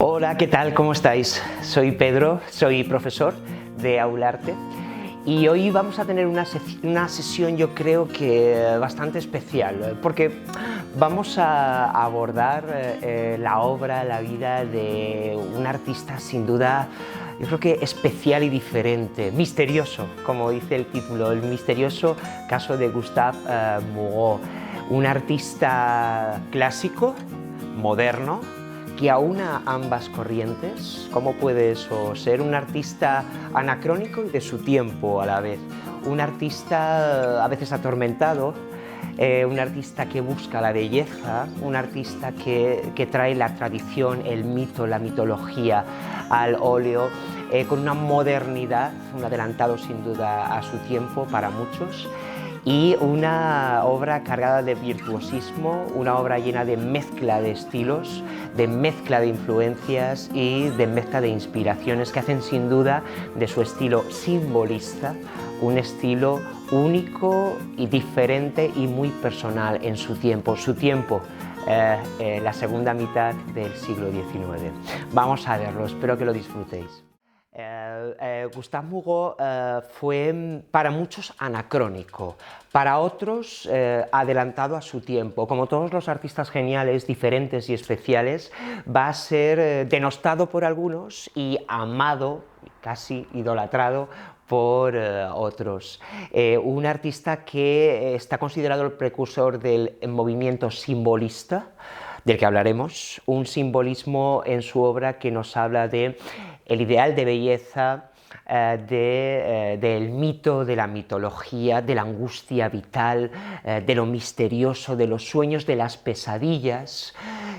Hola, ¿qué tal? ¿Cómo estáis? Soy Pedro, soy profesor de Aularte y hoy vamos a tener una sesión yo creo que bastante especial porque vamos a abordar la obra, la vida de un artista sin duda yo creo que especial y diferente, misterioso, como dice el título, el misterioso caso de Gustave Moreau, un artista clásico, moderno, que aúna ambas corrientes. ¿Cómo puede eso ser? Un artista anacrónico y de su tiempo a la vez. Un artista a veces atormentado, un artista que busca la belleza, un artista que trae la tradición, el mito, la mitología al óleo, con una modernidad, un adelantado sin duda a su tiempo para muchos, y una obra cargada de virtuosismo, una obra llena de mezcla de estilos, de mezcla de influencias y de mezcla de inspiraciones que hacen sin duda de su estilo simbolista un estilo único y diferente y muy personal en su tiempo. La segunda mitad del siglo XIX. Vamos a verlo, espero que lo disfrutéis. Gustave Moreau fue para muchos anacrónico, para otros adelantado a su tiempo. Como todos los artistas geniales, diferentes y especiales, va a ser denostado por algunos y amado, casi idolatrado, por otros. Un artista que está considerado el precursor del movimiento simbolista, del que hablaremos, un simbolismo en su obra que nos habla de el ideal de belleza, del mito, de la mitología, de la angustia vital, de lo misterioso, de los sueños, de las pesadillas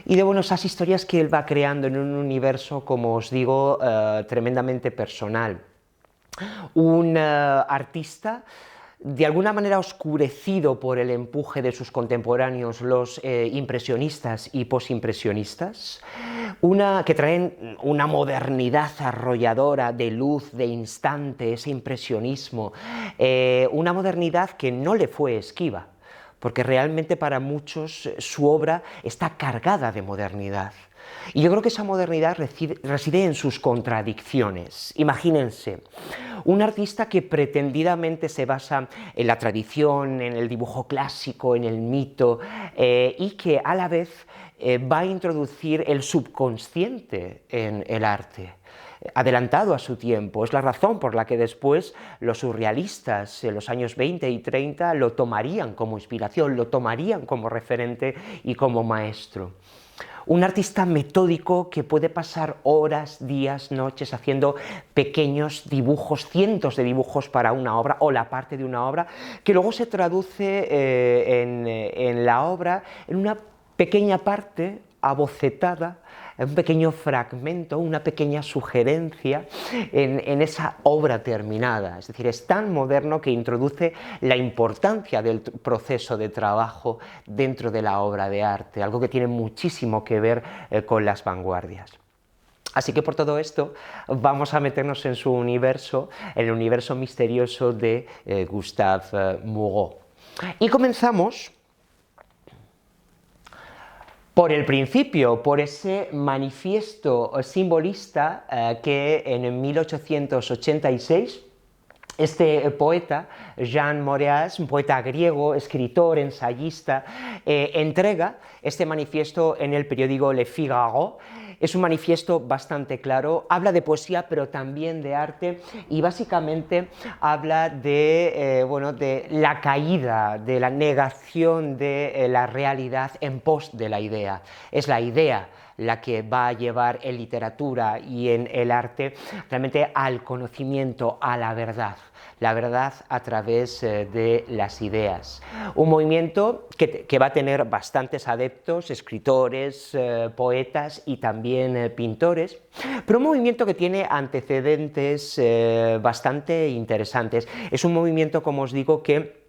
y de esas historias que él va creando en un universo, como os digo, tremendamente personal. Un artista de alguna manera oscurecido por el empuje de sus contemporáneos, los impresionistas y posimpresionistas, que traen una modernidad arrolladora de luz, de instante, ese impresionismo, una modernidad que no le fue esquiva, porque realmente para muchos su obra está cargada de modernidad. Y yo creo que esa modernidad reside en sus contradicciones. Imagínense, un artista que pretendidamente se basa en la tradición, en el dibujo clásico, en el mito, y que a la vez va a introducir el subconsciente en el arte, adelantado a su tiempo. Es la razón por la que después los surrealistas en los años 20 y 30 lo tomarían como inspiración, lo tomarían como referente y como maestro. Un artista metódico que puede pasar horas, días, noches haciendo pequeños dibujos, cientos de dibujos para una obra o la parte de una obra, que luego se traduce en la obra en una pequeña parte abocetada, un pequeño fragmento, una pequeña sugerencia en esa obra terminada. Es decir, es tan moderno que introduce la importancia del proceso de trabajo dentro de la obra de arte, algo que tiene muchísimo que ver con las vanguardias. Así que por todo esto vamos a meternos en su universo, el universo misterioso de Gustave Moreau. Y comenzamos por el principio, por ese manifiesto simbolista que en 1886 este poeta, Jean Moreas, un poeta griego, escritor, ensayista, entrega este manifiesto en el periódico Le Figaro. Es un manifiesto bastante claro, habla de poesía pero también de arte y básicamente habla de la caída, de la negación de la realidad en pos de la idea. Es la idea la que va a llevar en literatura y en el arte realmente al conocimiento, a la verdad a través de las ideas. Un movimiento que va a tener bastantes adeptos, escritores, poetas y también pintores, pero un movimiento que tiene antecedentes bastante interesantes. Es un movimiento, como os digo, que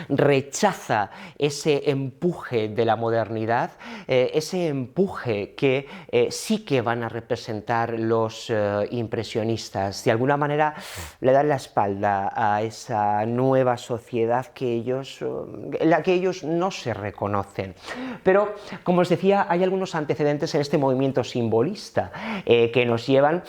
rechaza ese empuje de la modernidad, ese empuje que sí que van a representar los impresionistas. De alguna manera le dan la espalda a esa nueva sociedad que en la que ellos no se reconocen. Pero, como os decía, hay algunos antecedentes en este movimiento simbolista que nos llevan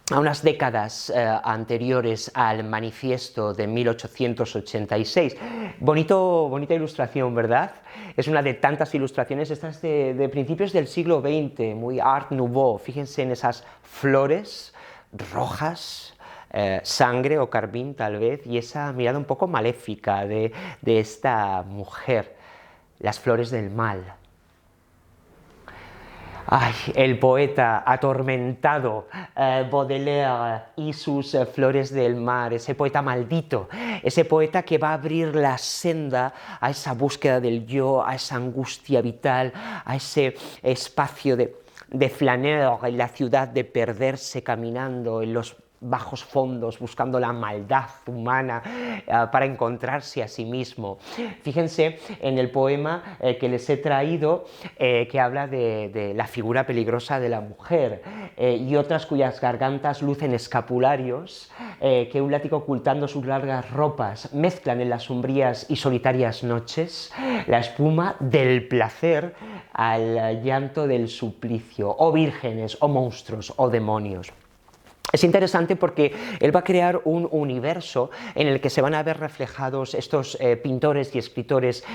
a unas décadas anteriores al manifiesto de 1886. Bonita ilustración, ¿verdad? Es una de tantas ilustraciones, estas de principios del siglo XX, muy Art Nouveau. Fíjense en esas flores rojas, sangre o carmín tal vez, y esa mirada un poco maléfica de esta mujer, las flores del mal. Ay, el poeta atormentado, Baudelaire y sus flores del mar, ese poeta maldito, ese poeta que va a abrir la senda a esa búsqueda del yo, a esa angustia vital, a ese espacio de flaneur en la ciudad, de perderse caminando en los bajos fondos, buscando la maldad humana para encontrarse a sí mismo. Fíjense en el poema que les he traído, que habla de la figura peligrosa de la mujer y otras cuyas gargantas lucen escapularios que un látigo ocultando sus largas ropas mezclan en las sombrías y solitarias noches la espuma del placer al llanto del suplicio, o vírgenes, o monstruos, o demonios. Es interesante porque él va a crear un universo en el que se van a ver reflejados estos pintores y escritores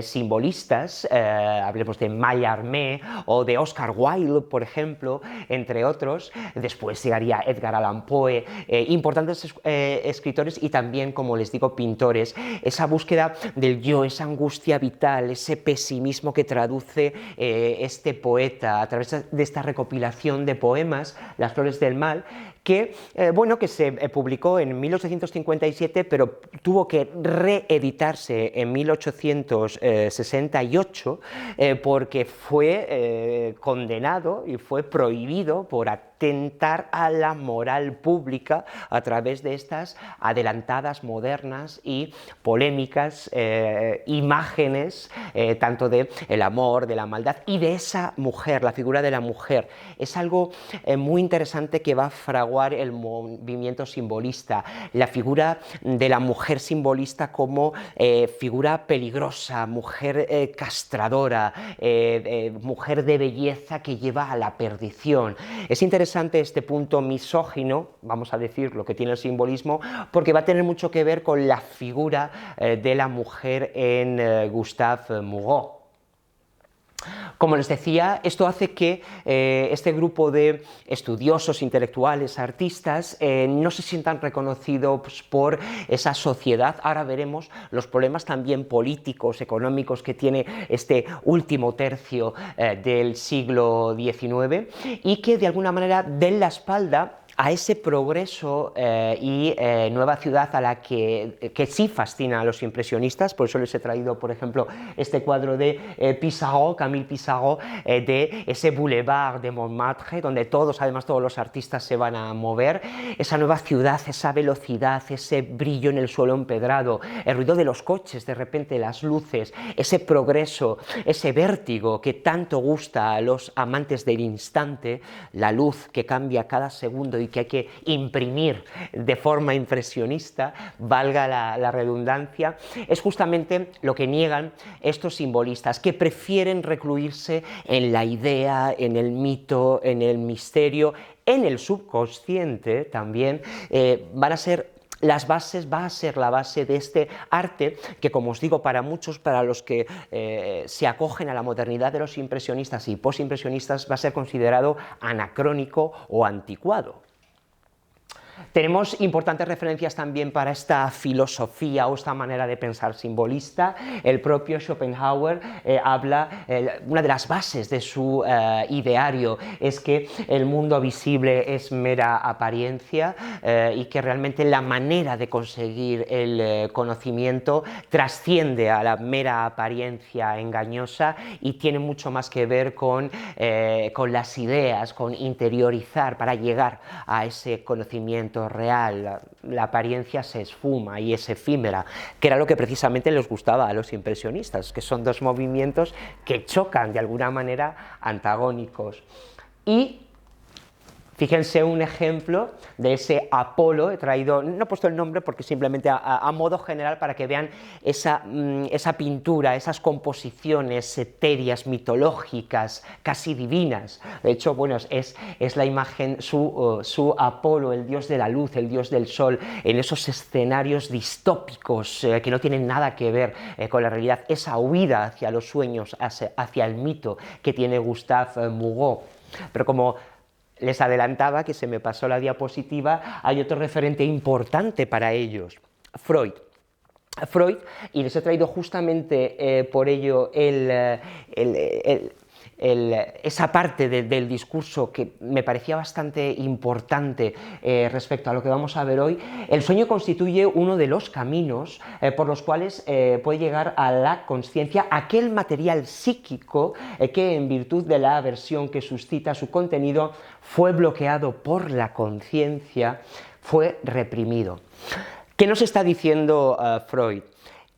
simbolistas, hablemos de Mallarmé o de Oscar Wilde, por ejemplo, entre otros. Después llegaría Edgar Allan Poe, importantes escritores y también, como les digo, pintores. Esa búsqueda del yo, esa angustia vital, ese pesimismo que traduce este poeta a través de esta recopilación de poemas, Las flores del mal, que se publicó en 1857, pero tuvo que reeditarse en 1868 porque fue condenado y fue prohibido por atentar a la moral pública a través de estas adelantadas, modernas y polémicas imágenes, tanto de el amor, de la maldad y de esa mujer, la figura de la mujer. Es algo muy interesante que va a fraguar el movimiento simbolista, la figura de la mujer simbolista como figura peligrosa, mujer castradora, mujer de belleza que lleva a la perdición. Es interesante este punto misógino, vamos a decir lo que tiene el simbolismo, porque va a tener mucho que ver con la figura de la mujer en Gustave Moreau. Como les decía, esto hace que este grupo de estudiosos, intelectuales, artistas, no se sientan reconocidos por esa sociedad. Ahora veremos los problemas también políticos, económicos que tiene este último tercio del siglo XIX y que de alguna manera den la espalda a ese progreso y nueva ciudad a la que sí fascina a los impresionistas. Por eso les he traído, por ejemplo, este cuadro de Pissarro, Camille Pissarro, de ese boulevard de Montmartre, donde además todos los artistas se van a mover, esa nueva ciudad, esa velocidad, ese brillo en el suelo empedrado, el ruido de los coches, de repente las luces, ese progreso, ese vértigo que tanto gusta a los amantes del instante, la luz que cambia cada segundo y que hay que imprimir de forma impresionista, valga la redundancia, es justamente lo que niegan estos simbolistas, que prefieren recluirse en la idea, en el mito, en el misterio, en el subconsciente también, va a ser la base de este arte que, como os digo, para muchos, para los que se acogen a la modernidad de los impresionistas y postimpresionistas, va a ser considerado anacrónico o anticuado. Tenemos importantes referencias también para esta filosofía o esta manera de pensar simbolista. El propio Schopenhauer habla, una de las bases de su ideario es que el mundo visible es mera apariencia y que realmente la manera de conseguir el conocimiento trasciende a la mera apariencia engañosa y tiene mucho más que ver con las ideas, con interiorizar para llegar a ese conocimiento movimiento real, la apariencia se esfuma y es efímera, que era lo que precisamente les gustaba a los impresionistas, que son dos movimientos que chocan de alguna manera antagónicos. Y fíjense un ejemplo de ese Apolo, he traído, no he puesto el nombre porque simplemente a modo general para que vean esa pintura, esas composiciones etéreas, mitológicas, casi divinas. De hecho, bueno, es la imagen, su Apolo, el dios de la luz, el dios del sol, en esos escenarios distópicos que no tienen nada que ver con la realidad, esa huida hacia los sueños, hacia el mito que tiene Gustave Moreau. Pero como les adelantaba, que se me pasó la diapositiva, hay otro referente importante para ellos, Freud. Y les he traído justamente por ello esa parte del discurso que me parecía bastante importante respecto a lo que vamos a ver hoy. El sueño constituye uno de los caminos por los cuales puede llegar a la consciencia aquel material psíquico que, en virtud de la aversión que suscita su contenido, fue bloqueado por la conciencia, fue reprimido. ¿Qué nos está diciendo Freud?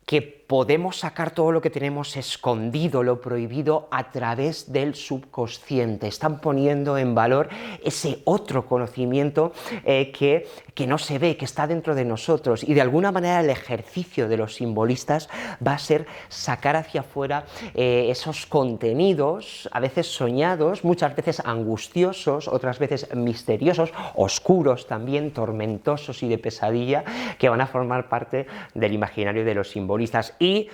Que podemos sacar todo lo que tenemos escondido, lo prohibido, a través del subconsciente. Están poniendo en valor ese otro conocimiento que no se ve, que está dentro de nosotros, y de alguna manera el ejercicio de los simbolistas va a ser sacar hacia afuera esos contenidos, a veces soñados, muchas veces angustiosos, otras veces misteriosos, oscuros también, tormentosos y de pesadilla, que van a formar parte del imaginario de los simbolistas. Y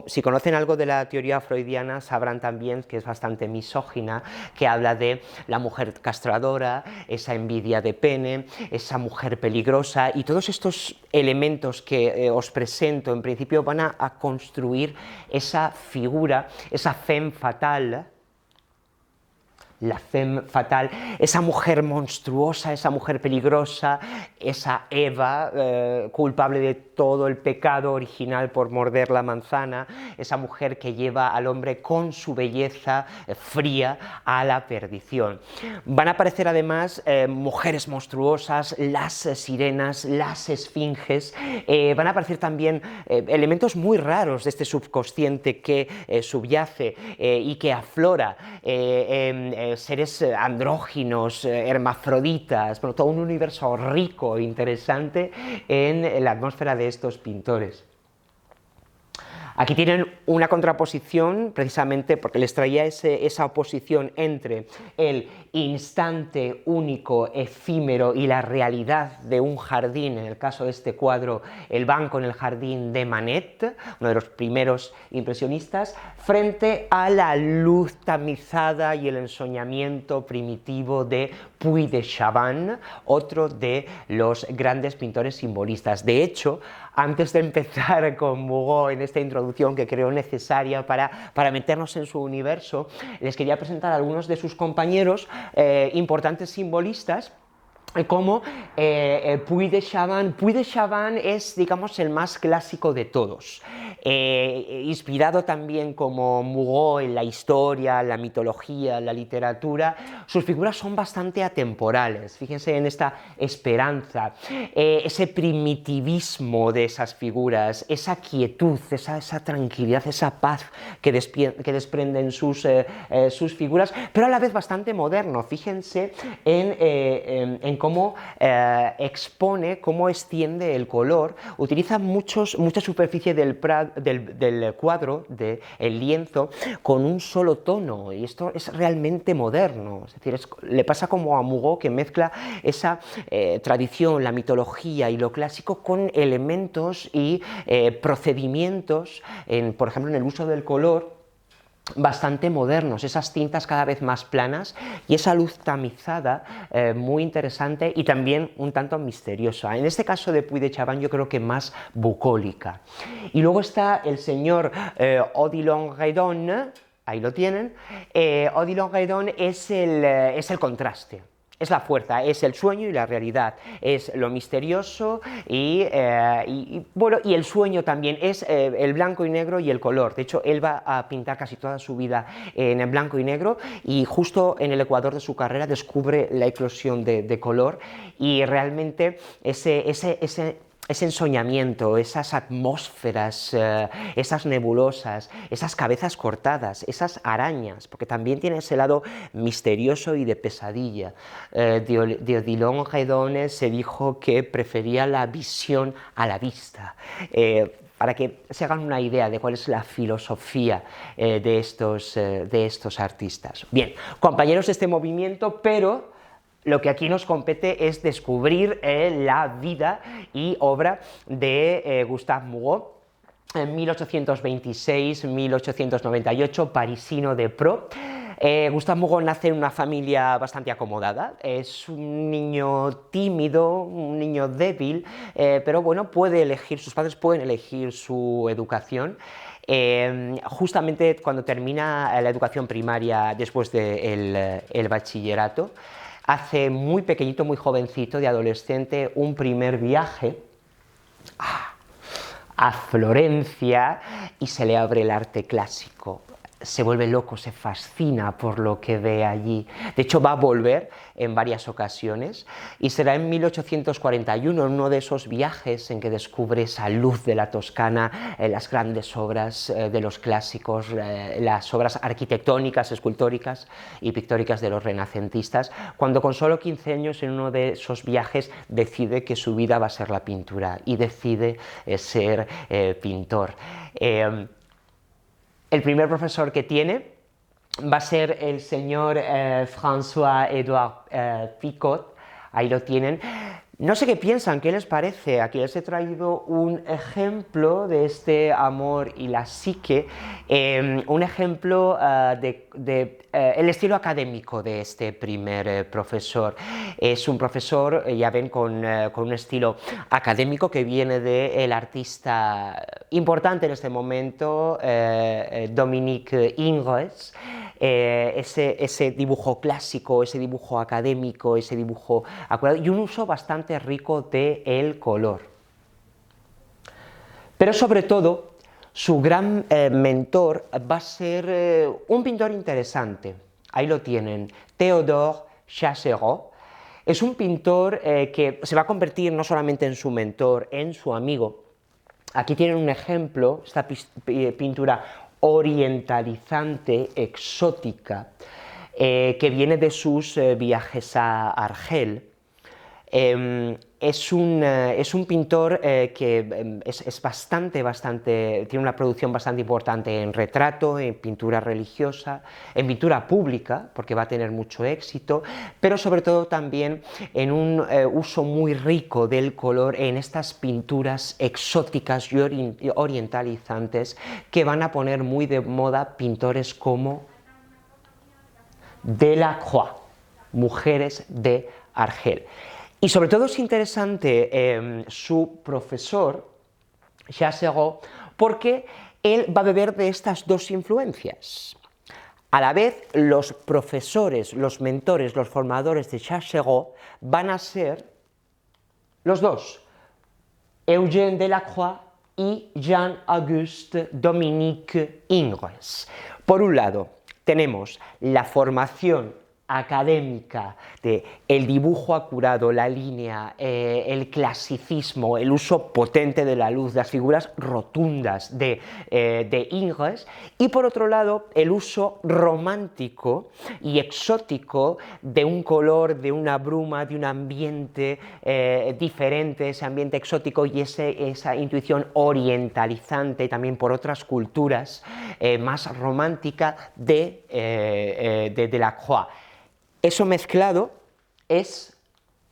si conocen algo de la teoría freudiana, sabrán también que es bastante misógina, que habla de la mujer castradora, esa envidia de pene, esa mujer peligrosa, y todos estos elementos que os presento en principio van a construir esa figura, esa femme fatale, la femme fatale, esa mujer monstruosa, esa mujer peligrosa, esa Eva culpable de todo el pecado original por morder la manzana, esa mujer que lleva al hombre con su belleza fría a la perdición. Van a aparecer además mujeres monstruosas, las sirenas, las esfinges, van a aparecer también elementos muy raros de este subconsciente que subyace y que aflora, seres andróginos, hermafroditas, bueno, todo un universo rico e interesante en la atmósfera de estos pintores. Aquí tienen una contraposición, precisamente porque les traía esa oposición entre el instante único, efímero y la realidad de un jardín, en el caso de este cuadro, el banco en el jardín de Manet, uno de los primeros impresionistas, frente a la luz tamizada y el ensoñamiento primitivo de Puy de Chavannes, otro de los grandes pintores simbolistas. De hecho, antes de empezar con Moreau en esta introducción que creo necesaria para meternos en su universo, les quería presentar a algunos de sus compañeros importantes simbolistas, como Puy de Chavannes. Puy de Chavannes es, digamos, el más clásico de todos, inspirado también como Moreau en la historia, la mitología, la literatura. Sus figuras son bastante atemporales, fíjense en esta esperanza, ese primitivismo de esas figuras, esa quietud, esa tranquilidad, esa paz que desprenden sus figuras, pero a la vez bastante moderno. Fíjense en cómo expone, cómo extiende el color, utiliza mucha superficie del cuadro, del lienzo, con un solo tono, y esto es realmente moderno. Es decir, le pasa como a Moreau, que mezcla esa tradición, la mitología y lo clásico con elementos y procedimientos, por ejemplo, en el uso del color, bastante modernos, esas tintas cada vez más planas y esa luz tamizada muy interesante y también un tanto misteriosa. En este caso de Puy de Chavannes yo creo que más bucólica. Y luego está el señor Odilon Redon, ahí lo tienen. Odilon Redon es el contraste. es la fuerza, es el sueño y la realidad, es lo misterioso bueno, y el sueño también es el blanco y negro y el color. De hecho, él va a pintar casi toda su vida en el blanco y negro y justo en el ecuador de su carrera descubre la eclosión de color y realmente ese ensoñamiento, esas atmósferas, esas nebulosas, esas cabezas cortadas, esas arañas, porque también tiene ese lado misterioso y de pesadilla. De Odilon Redon se dijo que prefería la visión a la vista. Para que se hagan una idea de cuál es la filosofía de estos artistas. Bien, compañeros de este movimiento, pero lo que aquí nos compete es descubrir la vida y obra de Gustave Moreau, en 1826-1898, parisino de pro. Gustave Moreau nace en una familia bastante acomodada, es un niño tímido, un niño débil, pero bueno, puede elegir, sus padres pueden elegir su educación. Justamente cuando termina la educación primaria después del bachillerato, hace muy pequeñito, muy jovencito, de adolescente, un primer viaje a Florencia y se le abre el arte clásico. Se vuelve loco, se fascina por lo que ve allí. De hecho, va a volver en varias ocasiones y será en 1841, en uno de esos viajes en que descubre esa luz de la Toscana, las grandes obras de los clásicos, las obras arquitectónicas, escultóricas y pictóricas de los renacentistas, cuando con solo 15 años en uno de esos viajes decide que su vida va a ser la pintura y decide ser pintor. El primer profesor que tiene va a ser el señor François-Édouard Picot, ahí lo tienen. No sé qué piensan, qué les parece. Aquí les he traído un ejemplo de este amor y la psique, un ejemplo el estilo académico de este primer profesor. Es un profesor, ya ven, con un estilo académico que viene del artista importante en este momento, Dominique Ingres. Ese dibujo clásico, ese dibujo académico, ese dibujo acurado y un uso bastante rico del color. Pero sobre todo, su gran mentor va a ser un pintor interesante. Ahí lo tienen, Théodore Chassaireau. Es un pintor que se va a convertir no solamente en su mentor, en su amigo. Aquí tienen un ejemplo, esta pintura orientalizante, exótica, que viene de sus viajes a Argel. Es un pintor que tiene una producción bastante importante en retrato, en pintura religiosa, en pintura pública, porque va a tener mucho éxito, pero sobre todo también en un uso muy rico del color en estas pinturas exóticas y orientalizantes que van a poner muy de moda pintores como Delacroix, mujeres de Argel. Y sobre todo es interesante su profesor, Chassaireau, porque él va a beber de estas dos influencias. A la vez, los profesores, los mentores, los formadores de Chassaireau van a ser los dos, Eugène Delacroix y Jean-Auguste Dominique Ingres. Por un lado, tenemos la formación académica del dibujo acurado, la línea, el clasicismo, el uso potente de la luz, las figuras rotundas de Ingres, y por otro lado el uso romántico y exótico de un color, de una bruma, de un ambiente diferente, ese ambiente exótico y esa intuición orientalizante también por otras culturas, más romántica de Delacroix. Eso mezclado es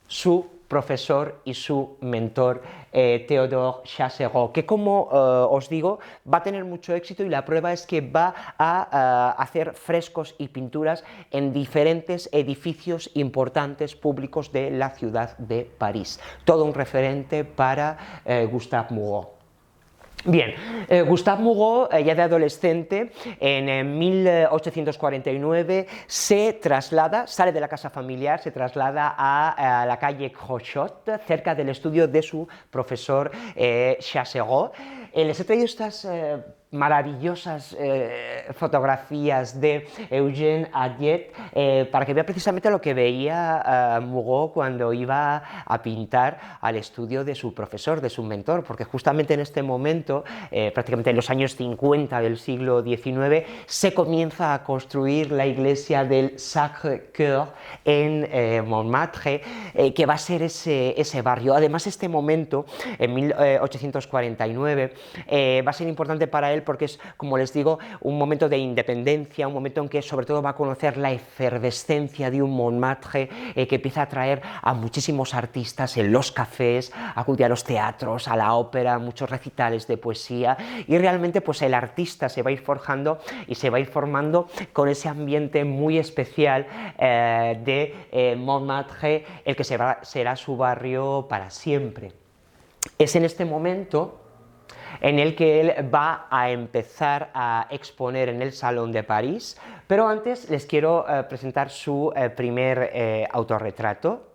su profesor y su mentor, Théodore Chassaireau, que como os digo, va a tener mucho éxito y la prueba es que va a hacer frescos y pinturas en diferentes edificios importantes públicos de la ciudad de París. Todo un referente para Gustave Moreau. Bien, Gustave Moreau, ya de adolescente, en 1849 se traslada, sale de la casa familiar, se traslada a la calle Crochot, cerca del estudio de su profesor Chassaireau. Les he traído estas maravillosas fotografías de Eugène Adiet para que vea precisamente lo que veía Moreau cuando iba a pintar al estudio de su profesor, de su mentor, porque justamente en este momento, prácticamente en los años 50 del siglo XIX, se comienza a construir la iglesia del Sacré-Cœur en Montmartre, que va a ser ese barrio. Además, este momento, en 1849, va a ser importante para él porque es, como les digo, un momento de independencia, un momento en que sobre todo va a conocer la efervescencia de un Montmartre que empieza a atraer a muchísimos artistas en los cafés, acudir a los teatros, a la ópera, muchos recitales de poesía, y realmente pues el artista se va a ir forjando y se va a ir formando con ese ambiente muy especial de Montmartre, el que será su barrio para siempre. Es en este momento en el que él va a empezar a exponer en el Salón de París, pero antes les quiero presentar su primer autorretrato.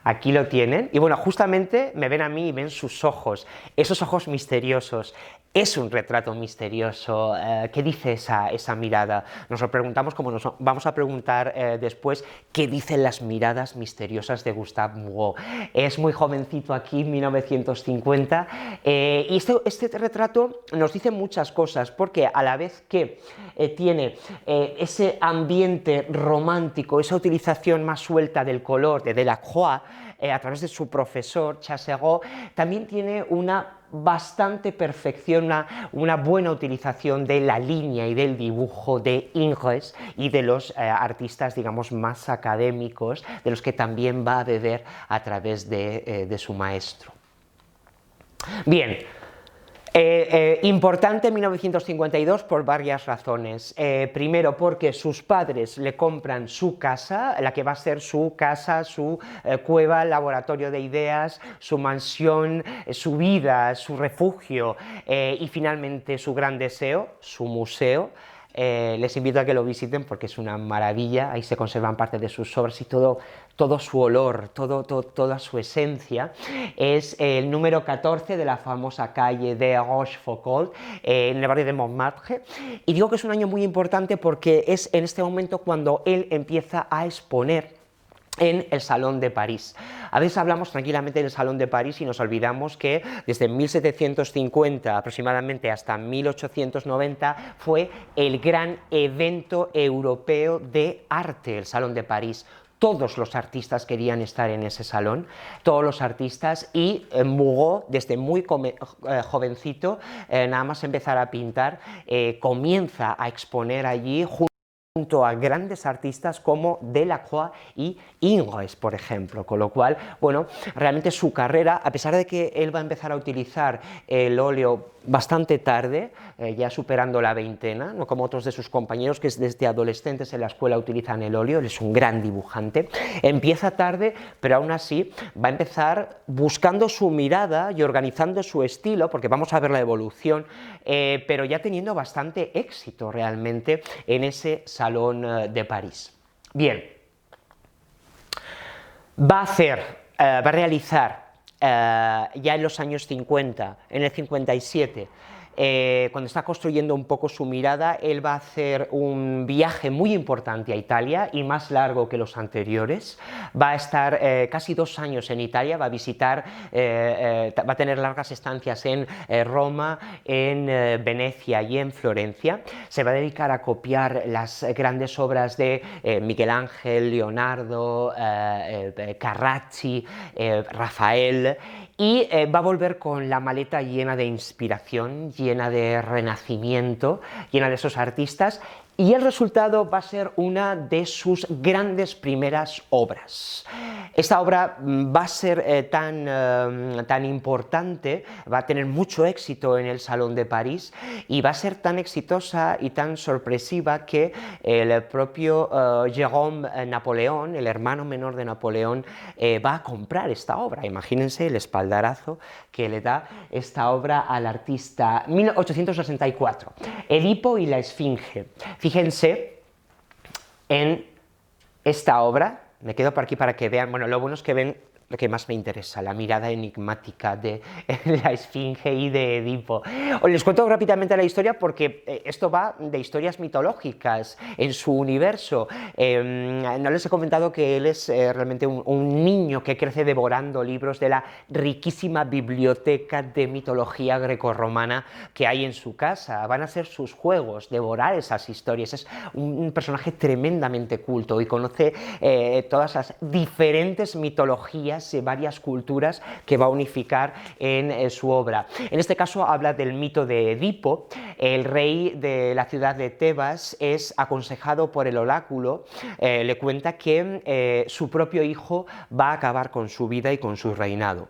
Aquí lo tienen, y bueno, justamente me ven a mí y ven sus ojos, esos ojos misteriosos. Es un retrato misterioso. ¿Qué dice esa mirada? Nos lo preguntamos como nos vamos a preguntar después qué dicen las miradas misteriosas de Gustave Moreau. Es muy jovencito aquí, 1950, y este retrato nos dice muchas cosas, porque a la vez que tiene ese ambiente romántico, esa utilización más suelta del color de Delacroix, a través de su profesor Chassaireau, también tiene una bastante perfección, una buena utilización de la línea y del dibujo de Ingres y de los artistas, digamos, más académicos, de los que también va a beber a través de su maestro. Bien. Importante en 1952 por varias razones. Primero, porque sus padres le compran su casa, la que va a ser su casa, su cueva, laboratorio de ideas, su mansión, su vida, su refugio y finalmente su gran deseo, su museo. Les invito a que lo visiten porque es una maravilla, ahí se conservan parte de sus obras y todo su olor, toda su esencia. Es el número 14 de la famosa calle de Rochefoucauld, en el barrio de Montmartre, y digo que es un año muy importante porque es en este momento cuando él empieza a exponer en el Salón de París. A veces hablamos tranquilamente del Salón de París y nos olvidamos que desde 1750 aproximadamente hasta 1890 fue el gran evento europeo de arte, el Salón de París. Todos los artistas querían estar en ese salón, todos los artistas, y Moreau, desde muy jovencito, nada más empezar a pintar, comienza a exponer allí junto a grandes artistas como Delacroix y Ingres, por ejemplo, con lo cual, bueno, realmente su carrera, a pesar de que él va a empezar a utilizar el óleo bastante tarde, ya superando la veintena, no como otros de sus compañeros que desde adolescentes en la escuela utilizan el óleo, él es un gran dibujante, empieza tarde, pero aún así va a empezar buscando su mirada y organizando su estilo, porque vamos a ver la evolución, pero ya teniendo bastante éxito realmente en ese Salón de París. Bien, va a realizar ya en los años 50, en el 57, cuando está construyendo un poco su mirada, él va a hacer un viaje muy importante a Italia y más largo que los anteriores. Va a estar casi 2 años en Italia, va a visitar, va a tener largas estancias en Roma, en Venecia y en Florencia. Se va a dedicar a copiar las grandes obras de Miguel Ángel, Leonardo, Carracci, Rafael, y va a volver con la maleta llena de inspiración, llena de renacimiento, llena de esos artistas, y el resultado va a ser una de sus grandes primeras obras. Esta obra va a ser tan importante, va a tener mucho éxito en el Salón de París y va a ser tan exitosa y tan sorpresiva que el propio Jérôme Napoleón, el hermano menor de Napoleón, va a comprar esta obra. Imagínense el espaldarazo que le da esta obra al artista. 1864, Edipo y la Esfinge. Fíjense en esta obra, me quedo por aquí para que vean, bueno, lo bueno es que ven lo que más me interesa, la mirada enigmática de la Esfinge y de Edipo. Les cuento rápidamente la historia porque esto va de historias mitológicas en su universo. No les he comentado que él es realmente un niño que crece devorando libros de la riquísima biblioteca de mitología grecorromana que hay en su casa. Van a ser sus juegos, devorar esas historias. Es un personaje tremendamente culto y conoce todas las diferentes mitologías de varias culturas que va a unificar en su obra. En este caso habla del mito de Edipo. El rey de la ciudad de Tebas es aconsejado por el oráculo, le cuenta que su propio hijo va a acabar con su vida y con su reinado.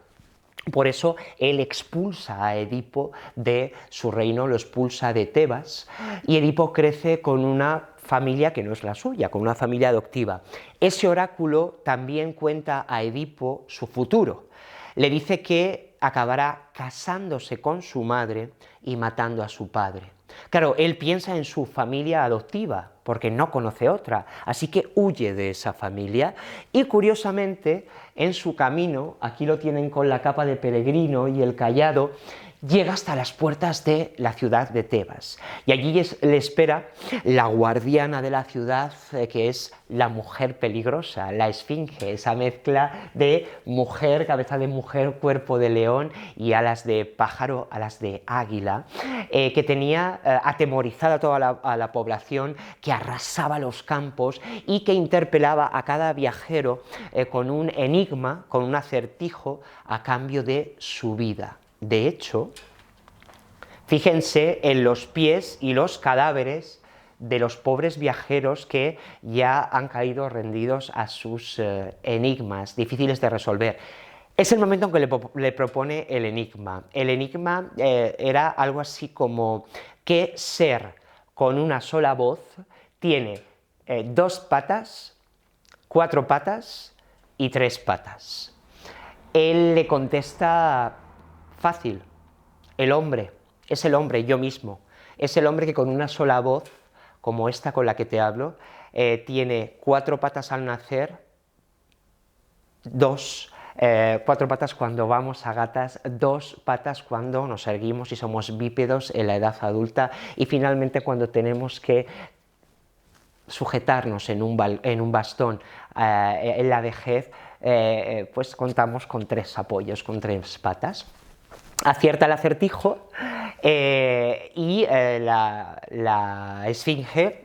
Por eso él expulsa a Edipo de su reino, lo expulsa de Tebas, y Edipo crece con una familia que no es la suya, con una familia adoptiva. Ese oráculo también cuenta a Edipo su futuro. Le dice que acabará casándose con su madre y matando a su padre. Claro, él piensa en su familia adoptiva, porque no conoce otra, así que huye de esa familia y curiosamente en su camino, aquí lo tienen con la capa de peregrino y el cayado, llega hasta las puertas de la ciudad de Tebas y allí le espera la guardiana de la ciudad, que es la mujer peligrosa, la Esfinge, esa mezcla de mujer, cabeza de mujer, cuerpo de león y alas de pájaro, alas de águila, que tenía atemorizada a toda la población, que arrasaba los campos y que interpelaba a cada viajero con un enigma, con un acertijo a cambio de su vida. De hecho, fíjense en los pies y los cadáveres de los pobres viajeros que ya han caído rendidos a sus enigmas, difíciles de resolver. Es el momento en que le propone el enigma. El enigma era algo así como: ¿qué ser con una sola voz tiene 2 patas, 4 patas y 3 patas? Él le contesta: fácil, el hombre, es el hombre, yo mismo, es el hombre que con una sola voz, como esta con la que te hablo, tiene 4 patas al nacer, 4 patas cuando vamos a gatas, 2 patas cuando nos erguimos y somos bípedos en la edad adulta, y finalmente cuando tenemos que sujetarnos en un bastón en la vejez, pues contamos con 3 apoyos, con 3 patas. Acierta el acertijo y la Esfinge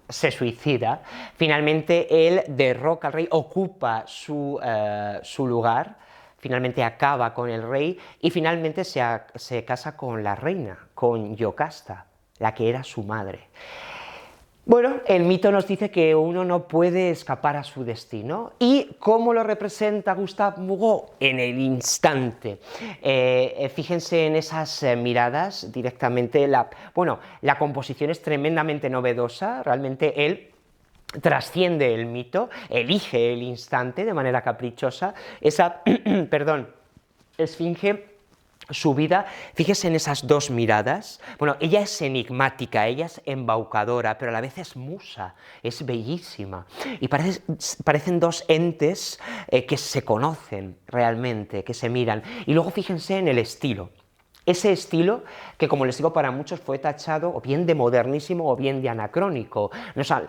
se suicida. Finalmente él derroca al rey, ocupa su lugar, finalmente acaba con el rey y finalmente se casa con la reina, con Yocasta, la que era su madre. Bueno, el mito nos dice que uno no puede escapar a su destino. ¿Y cómo lo representa Gustave Moreau? En el instante. Fíjense en esas miradas directamente. La composición es tremendamente novedosa. Realmente él trasciende el mito, elige el instante de manera caprichosa. Esa, perdón, Esfinge, su vida, fíjese en esas 2 miradas. Bueno, ella es enigmática, ella es embaucadora, pero a la vez es musa, es bellísima. Y parecen 2 entes que se conocen realmente, que se miran. Y luego fíjense en el estilo. Ese estilo que, como les digo, para muchos fue tachado o bien de modernísimo o bien de anacrónico.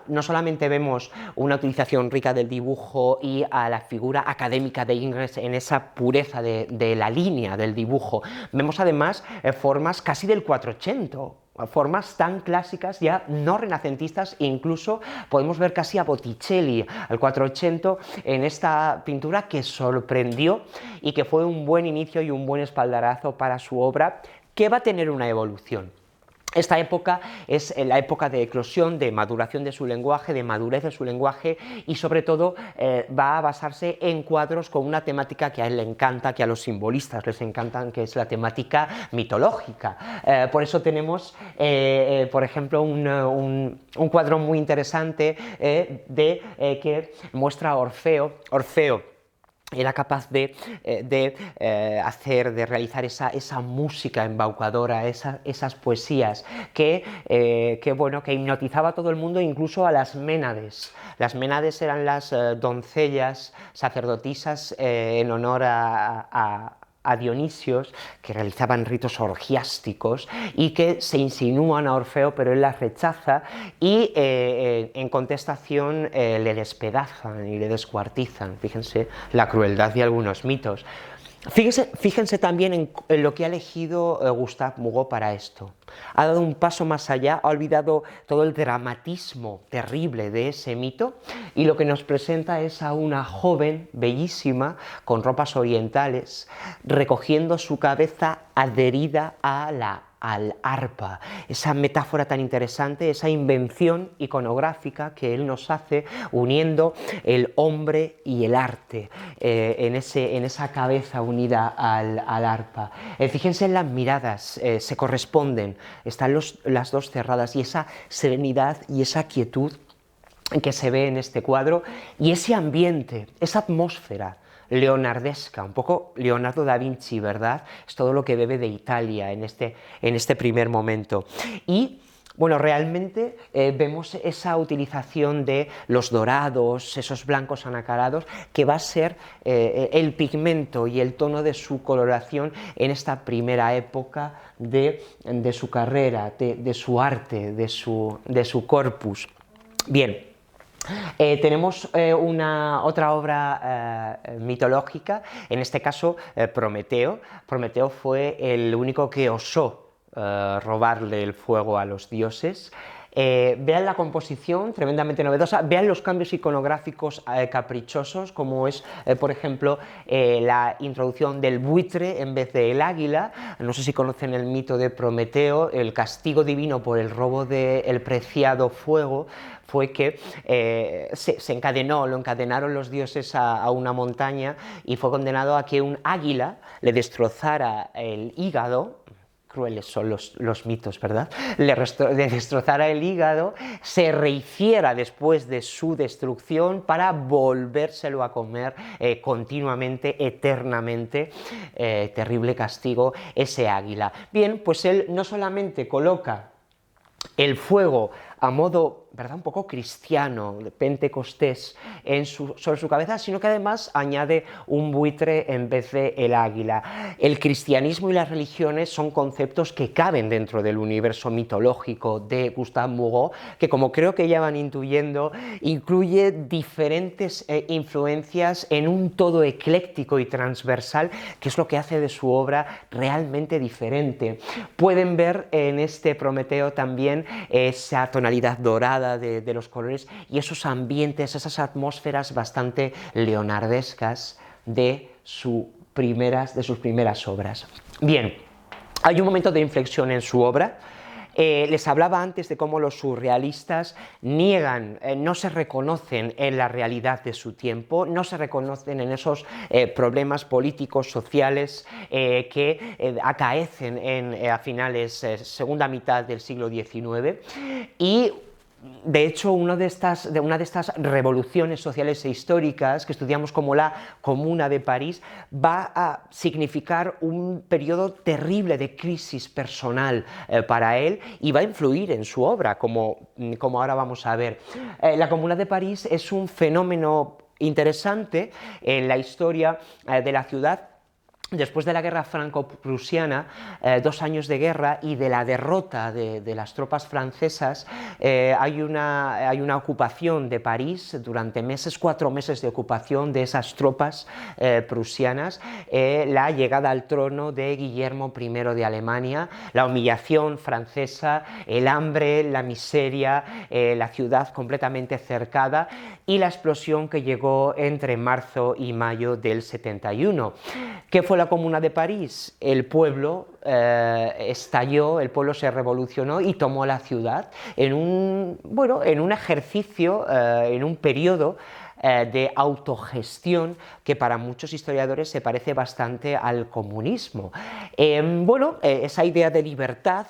No solamente vemos una utilización rica del dibujo y a la figura académica de Ingres en esa pureza de la línea del dibujo, vemos además formas casi del 480, formas tan clásicas, ya no renacentistas, e incluso podemos ver casi a Botticelli, al 480, en esta pintura que sorprendió y que fue un buen inicio y un buen espaldarazo para su obra, que va a tener una evolución. Esta época es la época de eclosión, de maduración de su lenguaje, de madurez de su lenguaje y sobre todo va a basarse en cuadros con una temática que a él le encanta, que a los simbolistas les encantan, que es la temática mitológica. Por eso tenemos, por ejemplo, un cuadro muy interesante que muestra a Orfeo. Orfeo era capaz de realizar esa música embaucadora, esas poesías bueno, que hipnotizaba a todo el mundo, incluso a las Ménades. Las Ménades eran las doncellas sacerdotisas en honor a Dionisios, que realizaban ritos orgiásticos y que se insinúan a Orfeo, pero él las rechaza y en contestación le despedazan y le descuartizan. Fíjense la crueldad de algunos mitos. Fíjense también en lo que ha elegido Gustave Moreau para esto. Ha dado un paso más allá, ha olvidado todo el dramatismo terrible de ese mito y lo que nos presenta es a una joven bellísima con ropas orientales recogiendo su cabeza adherida al arpa, esa metáfora tan interesante, esa invención iconográfica que él nos hace uniendo el hombre y el arte en esa cabeza unida al arpa. Fíjense en las miradas, se corresponden, están las dos cerradas y esa serenidad y esa quietud que se ve en este cuadro y ese ambiente, esa atmósfera leonardesca, un poco Leonardo da Vinci, ¿verdad? Es todo lo que bebe de Italia en este primer momento. Y bueno, realmente vemos esa utilización de los dorados, esos blancos anacarados, que va a ser el pigmento y el tono de su coloración en esta primera época de su carrera, de su arte, de su corpus. Bien. Tenemos otra obra mitológica, en este caso Prometeo. Prometeo fue el único que osó robarle el fuego a los dioses. Vean la composición, tremendamente novedosa, vean los cambios iconográficos caprichosos, como es, por ejemplo, la introducción del buitre en vez del águila. No sé si conocen el mito de Prometeo, el castigo divino por el robo del preciado fuego fue que lo encadenaron los dioses a una montaña y fue condenado a que un águila le destrozara el hígado. Crueles son los mitos, ¿verdad? Le destrozara el hígado, se rehiciera después de su destrucción para volvérselo a comer continuamente, eternamente. Terrible castigo ese águila. Bien, pues él no solamente coloca el fuego a modo, ¿verdad?, un poco cristiano, pentecostés, sobre su cabeza, sino que además añade un buitre en vez de el águila. El cristianismo y las religiones son conceptos que caben dentro del universo mitológico de Gustave Moreau, que, como creo que ya van intuyendo, incluye diferentes influencias en un todo ecléctico y transversal, que es lo que hace de su obra realmente diferente. Pueden ver en este Prometeo también esa tonalidad dorada de los colores y esos ambientes, esas atmósferas bastante leonardescas de sus primeras obras. Bien, hay un momento de inflexión en su obra. Les hablaba antes de cómo los surrealistas niegan, no se reconocen en la realidad de su tiempo, no se reconocen en esos problemas políticos, sociales que acaecen a finales, segunda mitad del siglo XIX, y de hecho, una de estas revoluciones sociales e históricas que estudiamos como la Comuna de París va a significar un periodo terrible de crisis personal para él y va a influir en su obra, como ahora vamos a ver. La Comuna de París es un fenómeno interesante en la historia de la ciudad. Después de la guerra franco-prusiana, 2 años de guerra y de la derrota de las tropas francesas, hay una ocupación de París durante 4 meses de ocupación de esas tropas prusianas, la llegada al trono de Guillermo I de Alemania, la humillación francesa, el hambre, la miseria, la ciudad completamente cercada y la explosión que llegó entre marzo y mayo del 71. ¿Qué fue la Comuna de París, el pueblo estalló, el pueblo se revolucionó y tomó la ciudad en un ejercicio, en un periodo de autogestión que para muchos historiadores se parece bastante al comunismo. Esa idea de libertad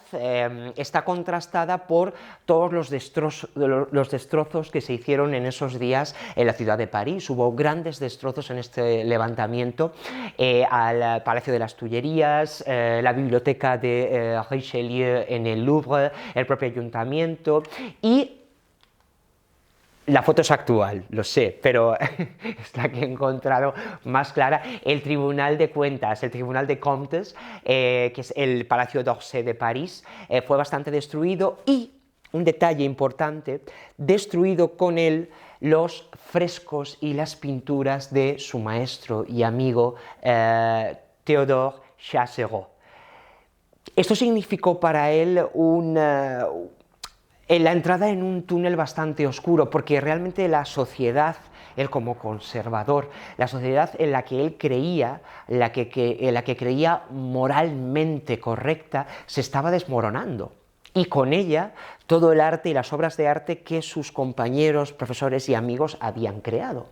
está contrastada por todos los destrozos que se hicieron en esos días en la ciudad de París. Hubo grandes destrozos en este levantamiento al Palacio de las Tullerías, la biblioteca de Richelieu en el Louvre, el propio ayuntamiento y la foto es actual, lo sé, pero es la que he encontrado más clara. El Tribunal de Cuentas, el Tribunal de Comptes, que es el Palacio d'Orsay de París, fue bastante destruido y, un detalle importante, destruido con él los frescos y las pinturas de su maestro y amigo Théodore Chassereau. Esto significó para él la entrada en un túnel bastante oscuro, porque realmente la sociedad, él como conservador, la sociedad en la que él creía, en la que creía moralmente correcta, se estaba desmoronando. Y con ella todo el arte y las obras de arte que sus compañeros, profesores y amigos habían creado.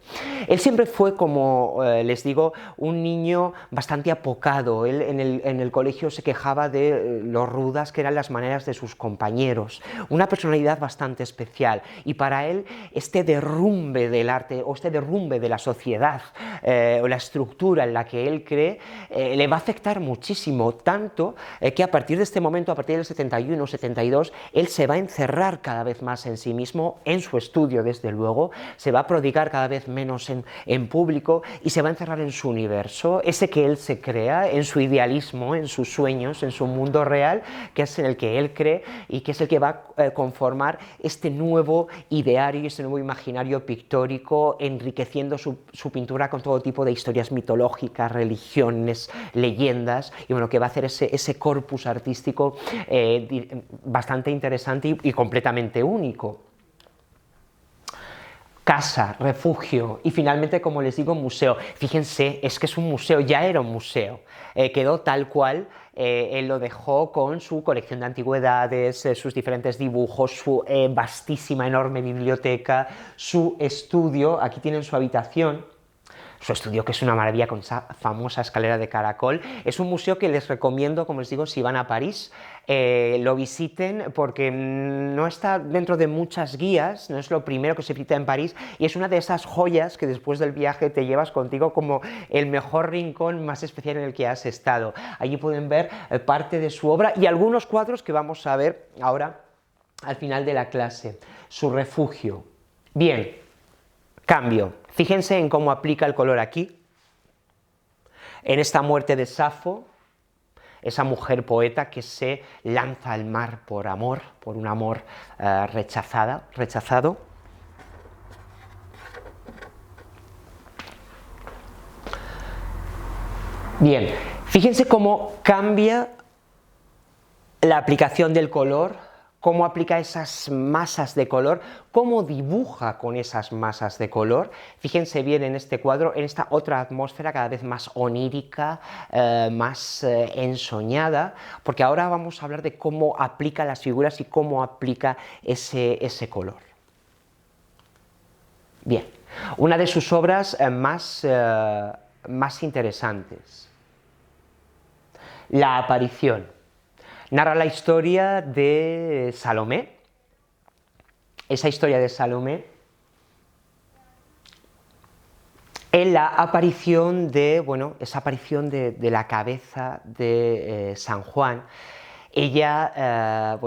Él siempre fue, como les digo, un niño bastante apocado. Él en el colegio se quejaba de lo rudas que eran las maneras de sus compañeros. Una personalidad bastante especial. Y para él este derrumbe del arte o este derrumbe de la sociedad o la estructura en la que él cree le va a afectar muchísimo, tanto que a partir de este momento, a partir del 71, 72, él se va a encerrar cada vez más en sí mismo, en su estudio desde luego, se va a prodigar cada vez menos en público y se va a encerrar en su universo, ese que él se crea, en su idealismo, en sus sueños, en su mundo real, que es en el que él cree y que es el que va a conformar este nuevo ideario, este nuevo imaginario pictórico, enriqueciendo su pintura con todo tipo de historias mitológicas, religiones, leyendas, y bueno, que va a hacer ese corpus artístico bastante interesante y completamente único. Casa, refugio y finalmente, como les digo, museo. Fíjense, es que es un museo, ya era un museo, quedó tal cual. Él lo dejó con su colección de antigüedades, sus diferentes dibujos, su vastísima, enorme biblioteca, su estudio. Aquí tienen su habitación, su estudio, que es una maravilla con esa famosa escalera de caracol. Es un museo que les recomiendo, como les digo, si van a París, lo visiten, porque no está dentro de muchas guías, no es lo primero que se visita en París, y es una de esas joyas que después del viaje te llevas contigo como el mejor rincón más especial en el que has estado. Allí pueden ver parte de su obra y algunos cuadros que vamos a ver ahora al final de la clase. Su refugio. Bien, cambio. Fíjense en cómo aplica el color aquí, en esta muerte de Safo, esa mujer poeta que se lanza al mar por amor, por un amor rechazado. Bien, fíjense cómo cambia la aplicación del color, cómo aplica esas masas de color, cómo dibuja con esas masas de color. Fíjense bien en este cuadro, en esta otra atmósfera cada vez más onírica, más ensoñada, porque ahora vamos a hablar de cómo aplica las figuras y cómo aplica ese color. Bien, una de sus obras más interesantes, La aparición. Narra la historia de Salomé. Esa historia de Salomé en la aparición esa aparición de la cabeza de San Juan. Ella,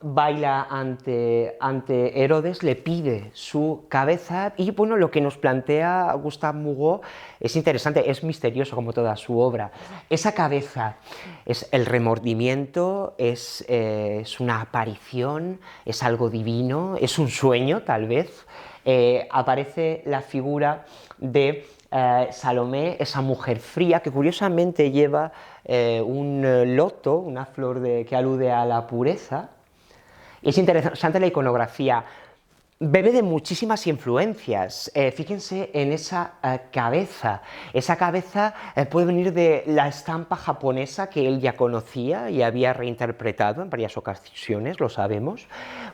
baila ante Herodes, le pide su cabeza y lo que nos plantea Gustave Moureau es interesante, es misterioso como toda su obra. Esa cabeza es el remordimiento, es una aparición, es algo divino, es un sueño tal vez. Aparece la figura de Salomé, esa mujer fría que curiosamente lleva un loto, una flor que alude a la pureza. Es interesante la iconografía. bebe de muchísimas influencias. Fíjense en esa cabeza. Esa cabeza puede venir de la estampa japonesa que él ya conocía y había reinterpretado en varias ocasiones, lo sabemos.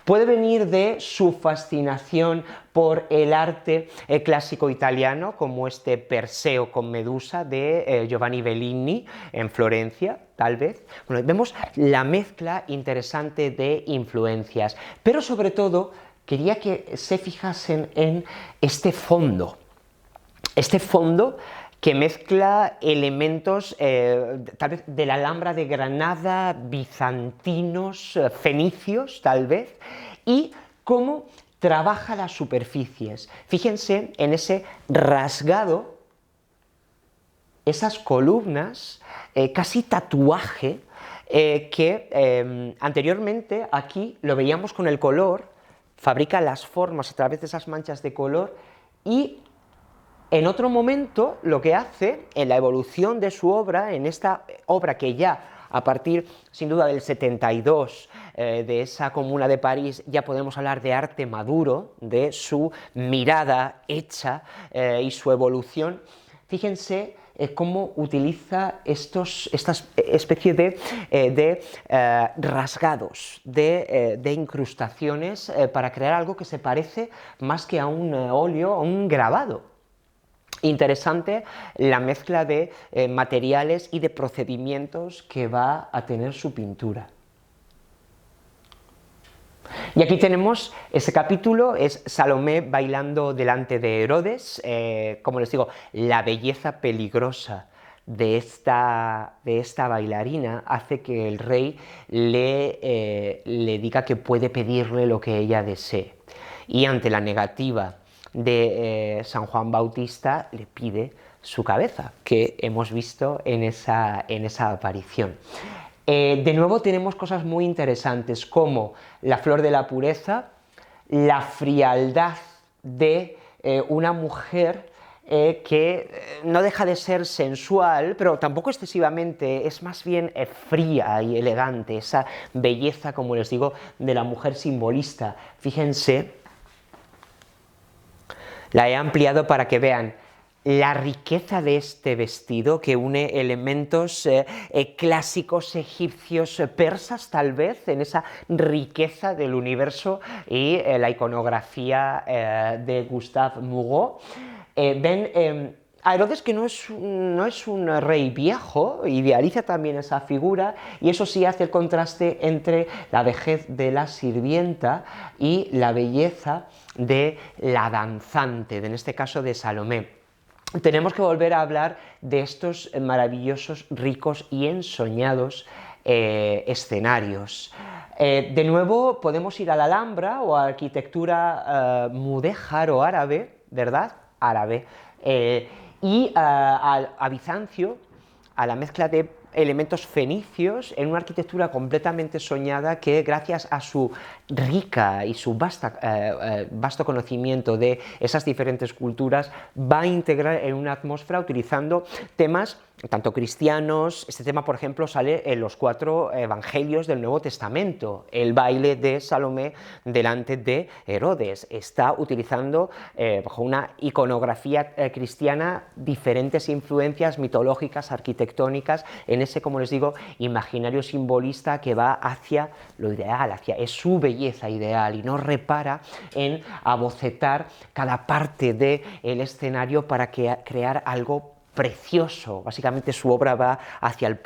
Puede venir de su fascinación por el arte clásico italiano, como este Perseo con Medusa de Giovanni Bellini en Florencia, tal vez. Bueno, vemos la mezcla interesante de influencias, pero sobre todo quería que se fijasen en este fondo que mezcla elementos tal vez de la Alhambra de Granada, bizantinos, fenicios tal vez, y cómo trabaja las superficies. Fíjense en ese rasgado, esas columnas, casi tatuaje, que anteriormente aquí lo veíamos con el color, fabrica las formas a través de esas manchas de color, y en otro momento lo que hace en la evolución de su obra, en esta obra que ya a partir sin duda del 72, de esa Comuna de París, ya podemos hablar de arte maduro, de su mirada hecha y su evolución. Fíjense cómo utiliza esta especie de rasgados, de incrustaciones para crear algo que se parece más que a un óleo, a un grabado. Interesante la mezcla de materiales y de procedimientos que va a tener su pintura. Y aquí tenemos ese capítulo, es Salomé bailando delante de Herodes, como les digo, la belleza peligrosa de esta bailarina hace que el rey le diga que puede pedirle lo que ella desee, y ante la negativa de San Juan Bautista le pide su cabeza, que hemos visto en esa aparición. De nuevo tenemos cosas muy interesantes como la flor de la pureza, la frialdad de una mujer que no deja de ser sensual, pero tampoco excesivamente, es más bien fría y elegante, esa belleza, como les digo, de la mujer simbolista. Fíjense, la he ampliado para que vean la riqueza de este vestido, que une elementos clásicos egipcios, persas tal vez, en esa riqueza del universo, y la iconografía de Gustave Moreau. Ven a Herodes, que no es un rey viejo, idealiza también esa figura, y eso sí hace el contraste entre la vejez de la sirvienta y la belleza de la danzante, en este caso de Salomé. Tenemos que volver a hablar de estos maravillosos, ricos y ensoñados escenarios. De nuevo podemos ir a la Alhambra o a arquitectura mudéjar o árabe, ¿verdad? Árabe. Y a Bizancio, a la mezcla de elementos fenicios en una arquitectura completamente soñada que, gracias a su rica y su vasto conocimiento de esas diferentes culturas, va a integrar en una atmósfera utilizando temas tanto cristianos. Este tema, por ejemplo, sale en los 4 evangelios del Nuevo Testamento. El baile de Salomé delante de Herodes está utilizando, bajo una iconografía cristiana, diferentes influencias mitológicas, arquitectónicas, en ese, como les digo, imaginario simbolista que va hacia lo ideal, es su belleza ideal, y no repara en abocetar cada parte del escenario para crear algo precioso. Básicamente su obra va hacia el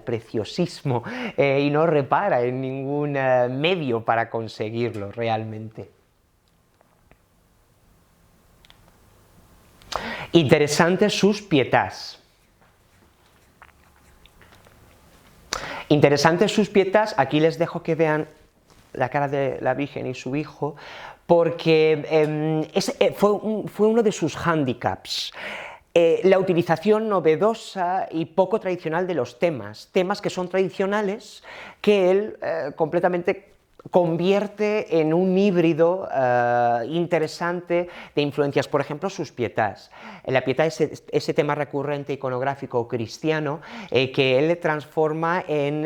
preciosismo, y no repara en ningún medio para conseguirlo realmente. Interesantes sus pietás. Interesantes sus pietás, aquí les dejo que vean la cara de la Virgen y su hijo, porque fue uno de sus hándicaps. La utilización novedosa y poco tradicional de los temas que son tradicionales, que él completamente convierte en un híbrido interesante de influencias. Por ejemplo, sus pietás. La pietá es ese tema recurrente iconográfico cristiano que él transforma en,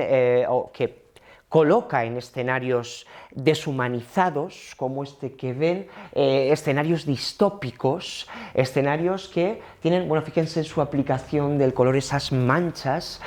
que coloca en escenarios deshumanizados, como este que ven, escenarios distópicos, escenarios que tienen, bueno, fíjense en su aplicación del color, esas manchas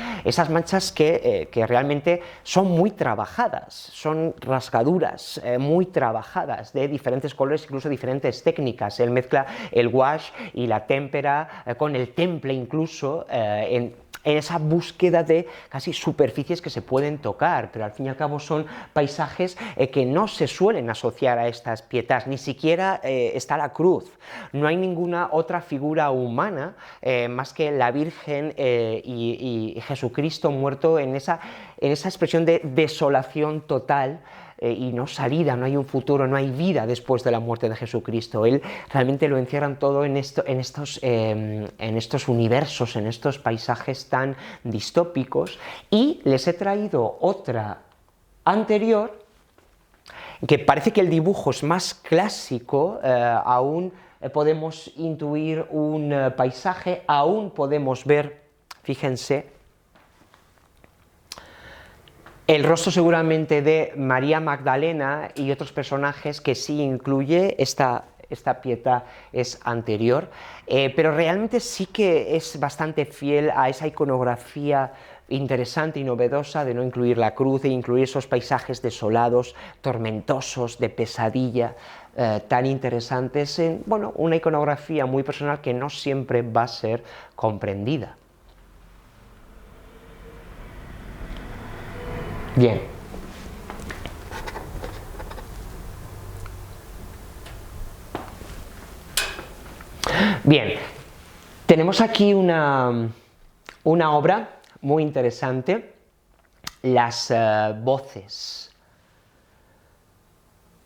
que realmente son muy trabajadas, son rasgaduras muy trabajadas, de diferentes colores, incluso diferentes técnicas. Él mezcla el wash y la témpera con el temple incluso, en esa búsqueda de casi superficies que se pueden tocar, pero al fin y al cabo son paisajes que no se suelen asociar a estas pietas, ni siquiera está la cruz, no hay ninguna otra figura humana más que la Virgen y Jesucristo muerto en esa expresión de desolación total. Y no salida, no hay un futuro, no hay vida después de la muerte de Jesucristo. Él realmente lo encierran todo en estos universos, en estos paisajes tan distópicos, y les he traído otra anterior, que parece que el dibujo es más clásico, aún podemos intuir un paisaje, aún podemos ver, fíjense, el rostro seguramente de María Magdalena y otros personajes que sí incluye. Esta pieta es anterior, pero realmente sí que es bastante fiel a esa iconografía interesante y novedosa de no incluir la cruz, de incluir esos paisajes desolados, tormentosos, de pesadilla, tan interesantes en, bueno, una iconografía muy personal que no siempre va a ser comprendida. Bien. Bien, tenemos aquí una obra muy interesante, las voces.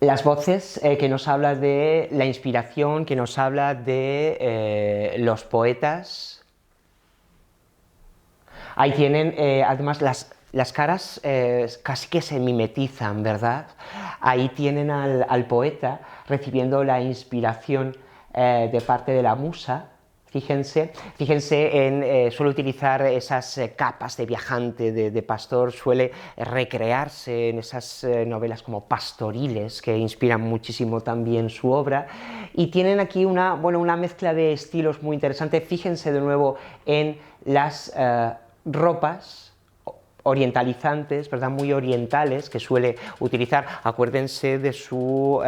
Las voces que nos habla de la inspiración, que nos habla de los poetas. Ahí tienen además las caras casi que se mimetizan, ¿verdad? Ahí tienen al poeta recibiendo la inspiración de parte de la musa. Fíjense en, suele utilizar esas capas de viajante, de pastor, suele recrearse en esas novelas como pastoriles que inspiran muchísimo también su obra, y tienen aquí una mezcla de estilos muy interesante. Fíjense de nuevo en las ropas orientalizantes, ¿verdad? Muy orientales, que suele utilizar. Acuérdense de su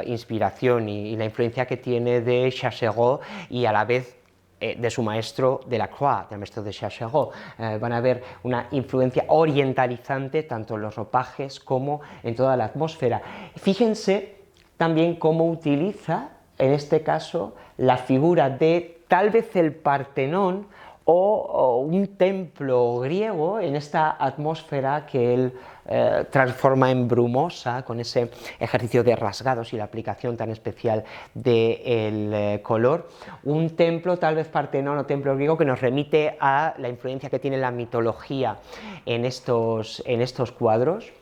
inspiración y la influencia que tiene de Chassaireau y a la vez de su maestro Delacroix, del maestro de Chassaireau. Van a ver una influencia orientalizante tanto en los ropajes como en toda la atmósfera. Fíjense también cómo utiliza, en este caso, la figura de tal vez el Partenón o un templo griego en esta atmósfera que él transforma en brumosa con ese ejercicio de rasgados y la aplicación tan especial del color. Un templo tal vez Partenón o templo griego que nos remite a la influencia que tiene la mitología en estos cuadros,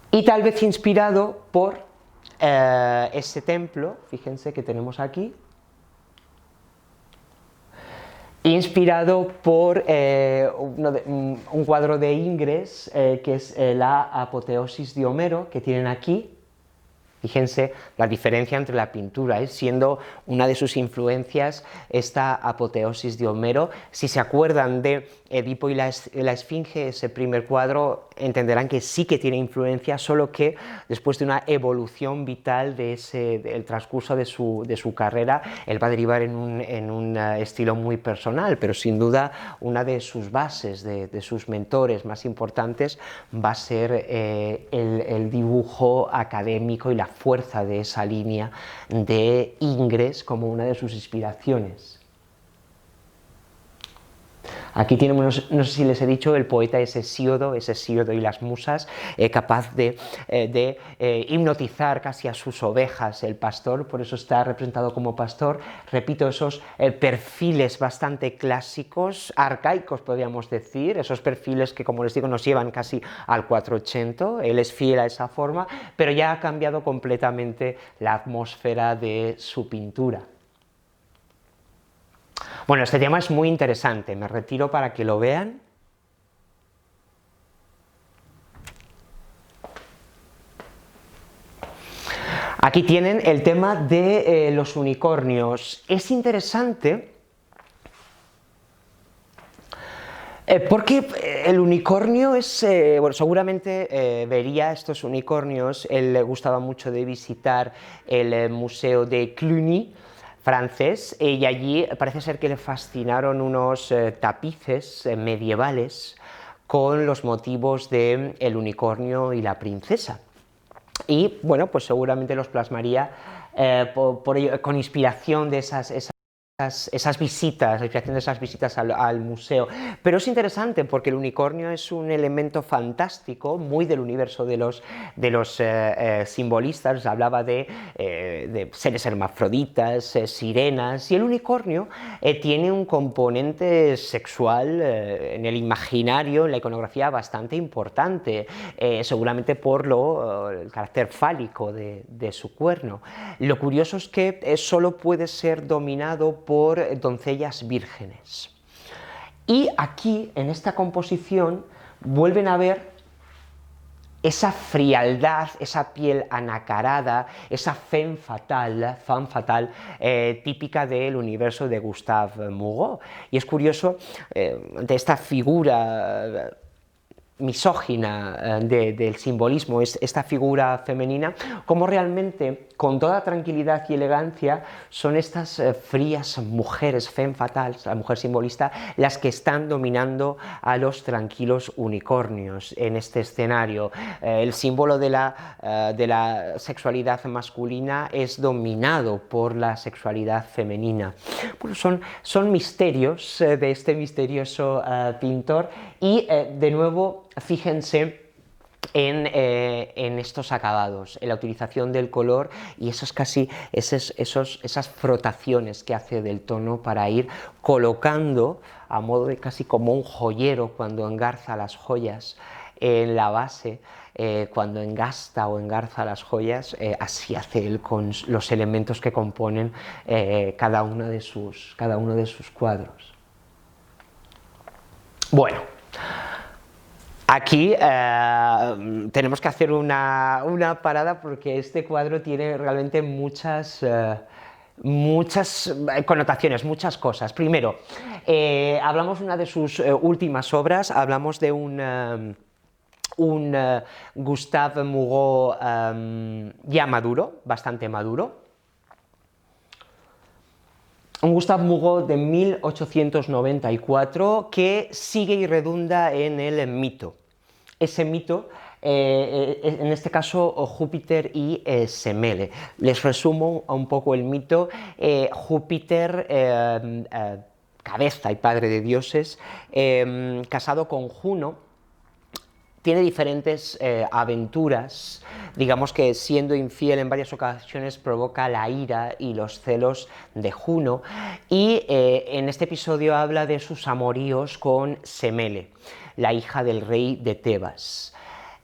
y tal vez inspirado por ese templo, fíjense que tenemos aquí, inspirado por un cuadro de Ingres, que es la Apoteosis de Homero, que tienen aquí. Fíjense la diferencia entre la pintura, siendo una de sus influencias esta Apoteosis de Homero. Si se acuerdan de Edipo y la Esfinge, ese primer cuadro, entenderán que sí que tiene influencia, solo que después de una evolución vital del transcurso de su carrera, él va a derivar en un estilo muy personal, pero sin duda una de sus bases, de sus mentores más importantes, va a ser el dibujo académico y la fuerza de esa línea de Ingres como una de sus inspiraciones. Aquí tenemos, no sé si les he dicho, el poeta es Hesíodo y las musas, capaz de hipnotizar casi a sus ovejas, el pastor, por eso está representado como pastor. Repito, esos perfiles bastante clásicos, arcaicos podríamos decir, esos perfiles que, como les digo, nos llevan casi al 480, él es fiel a esa forma, pero ya ha cambiado completamente la atmósfera de su pintura. Bueno, este tema es muy interesante, me retiro para que lo vean. Aquí tienen el tema de los unicornios. Es interesante porque el unicornio es, bueno, seguramente vería estos unicornios. Él le gustaba mucho de visitar el museo de Cluny, francés, y allí parece ser que le fascinaron unos tapices medievales con los motivos de el unicornio y la princesa. Y bueno, pues seguramente los plasmaría con inspiración de esas visitas, la inspiración de esas visitas al museo. Pero es interesante porque el unicornio es un elemento fantástico, muy del universo de los simbolistas. Hablaba de seres hermafroditas, sirenas, y el unicornio tiene un componente sexual en el imaginario, en la iconografía, bastante importante, seguramente por el carácter fálico de su cuerno. Lo curioso es que solo puede ser dominado por doncellas vírgenes. Y aquí, en esta composición, vuelven a ver esa frialdad, esa piel anacarada, esa femme fatale típica del universo de Gustave Moreau. Y es curioso, de esta figura misógina del simbolismo, es esta figura femenina, como realmente con toda tranquilidad y elegancia son estas frías mujeres femme fatales, la mujer simbolista, las que están dominando a los tranquilos unicornios en este escenario. El símbolo de la sexualidad masculina es dominado por la sexualidad femenina. Bueno, son misterios de este misterioso pintor y de nuevo fíjense en estos acabados, en la utilización del color y esas frotaciones que hace del tono para ir colocando a modo de casi como un joyero cuando engarza las joyas en la base, cuando engasta o engarza las joyas, así hace él con los elementos que componen cada uno de sus cuadros. Bueno, aquí tenemos que hacer una parada porque este cuadro tiene realmente muchas connotaciones, muchas cosas. Primero, hablamos de una de sus últimas obras, hablamos de un Gustave Moreau ya maduro, bastante maduro. Un Gustave Moreau de 1894 que sigue y redunda en el mito. Ese mito, en este caso Júpiter y Semele. Les resumo un poco el mito. Júpiter, cabeza y padre de dioses, casado con Juno, tiene diferentes aventuras, digamos que siendo infiel en varias ocasiones provoca la ira y los celos de Juno, y en este episodio habla de sus amoríos con Semele, la hija del rey de Tebas.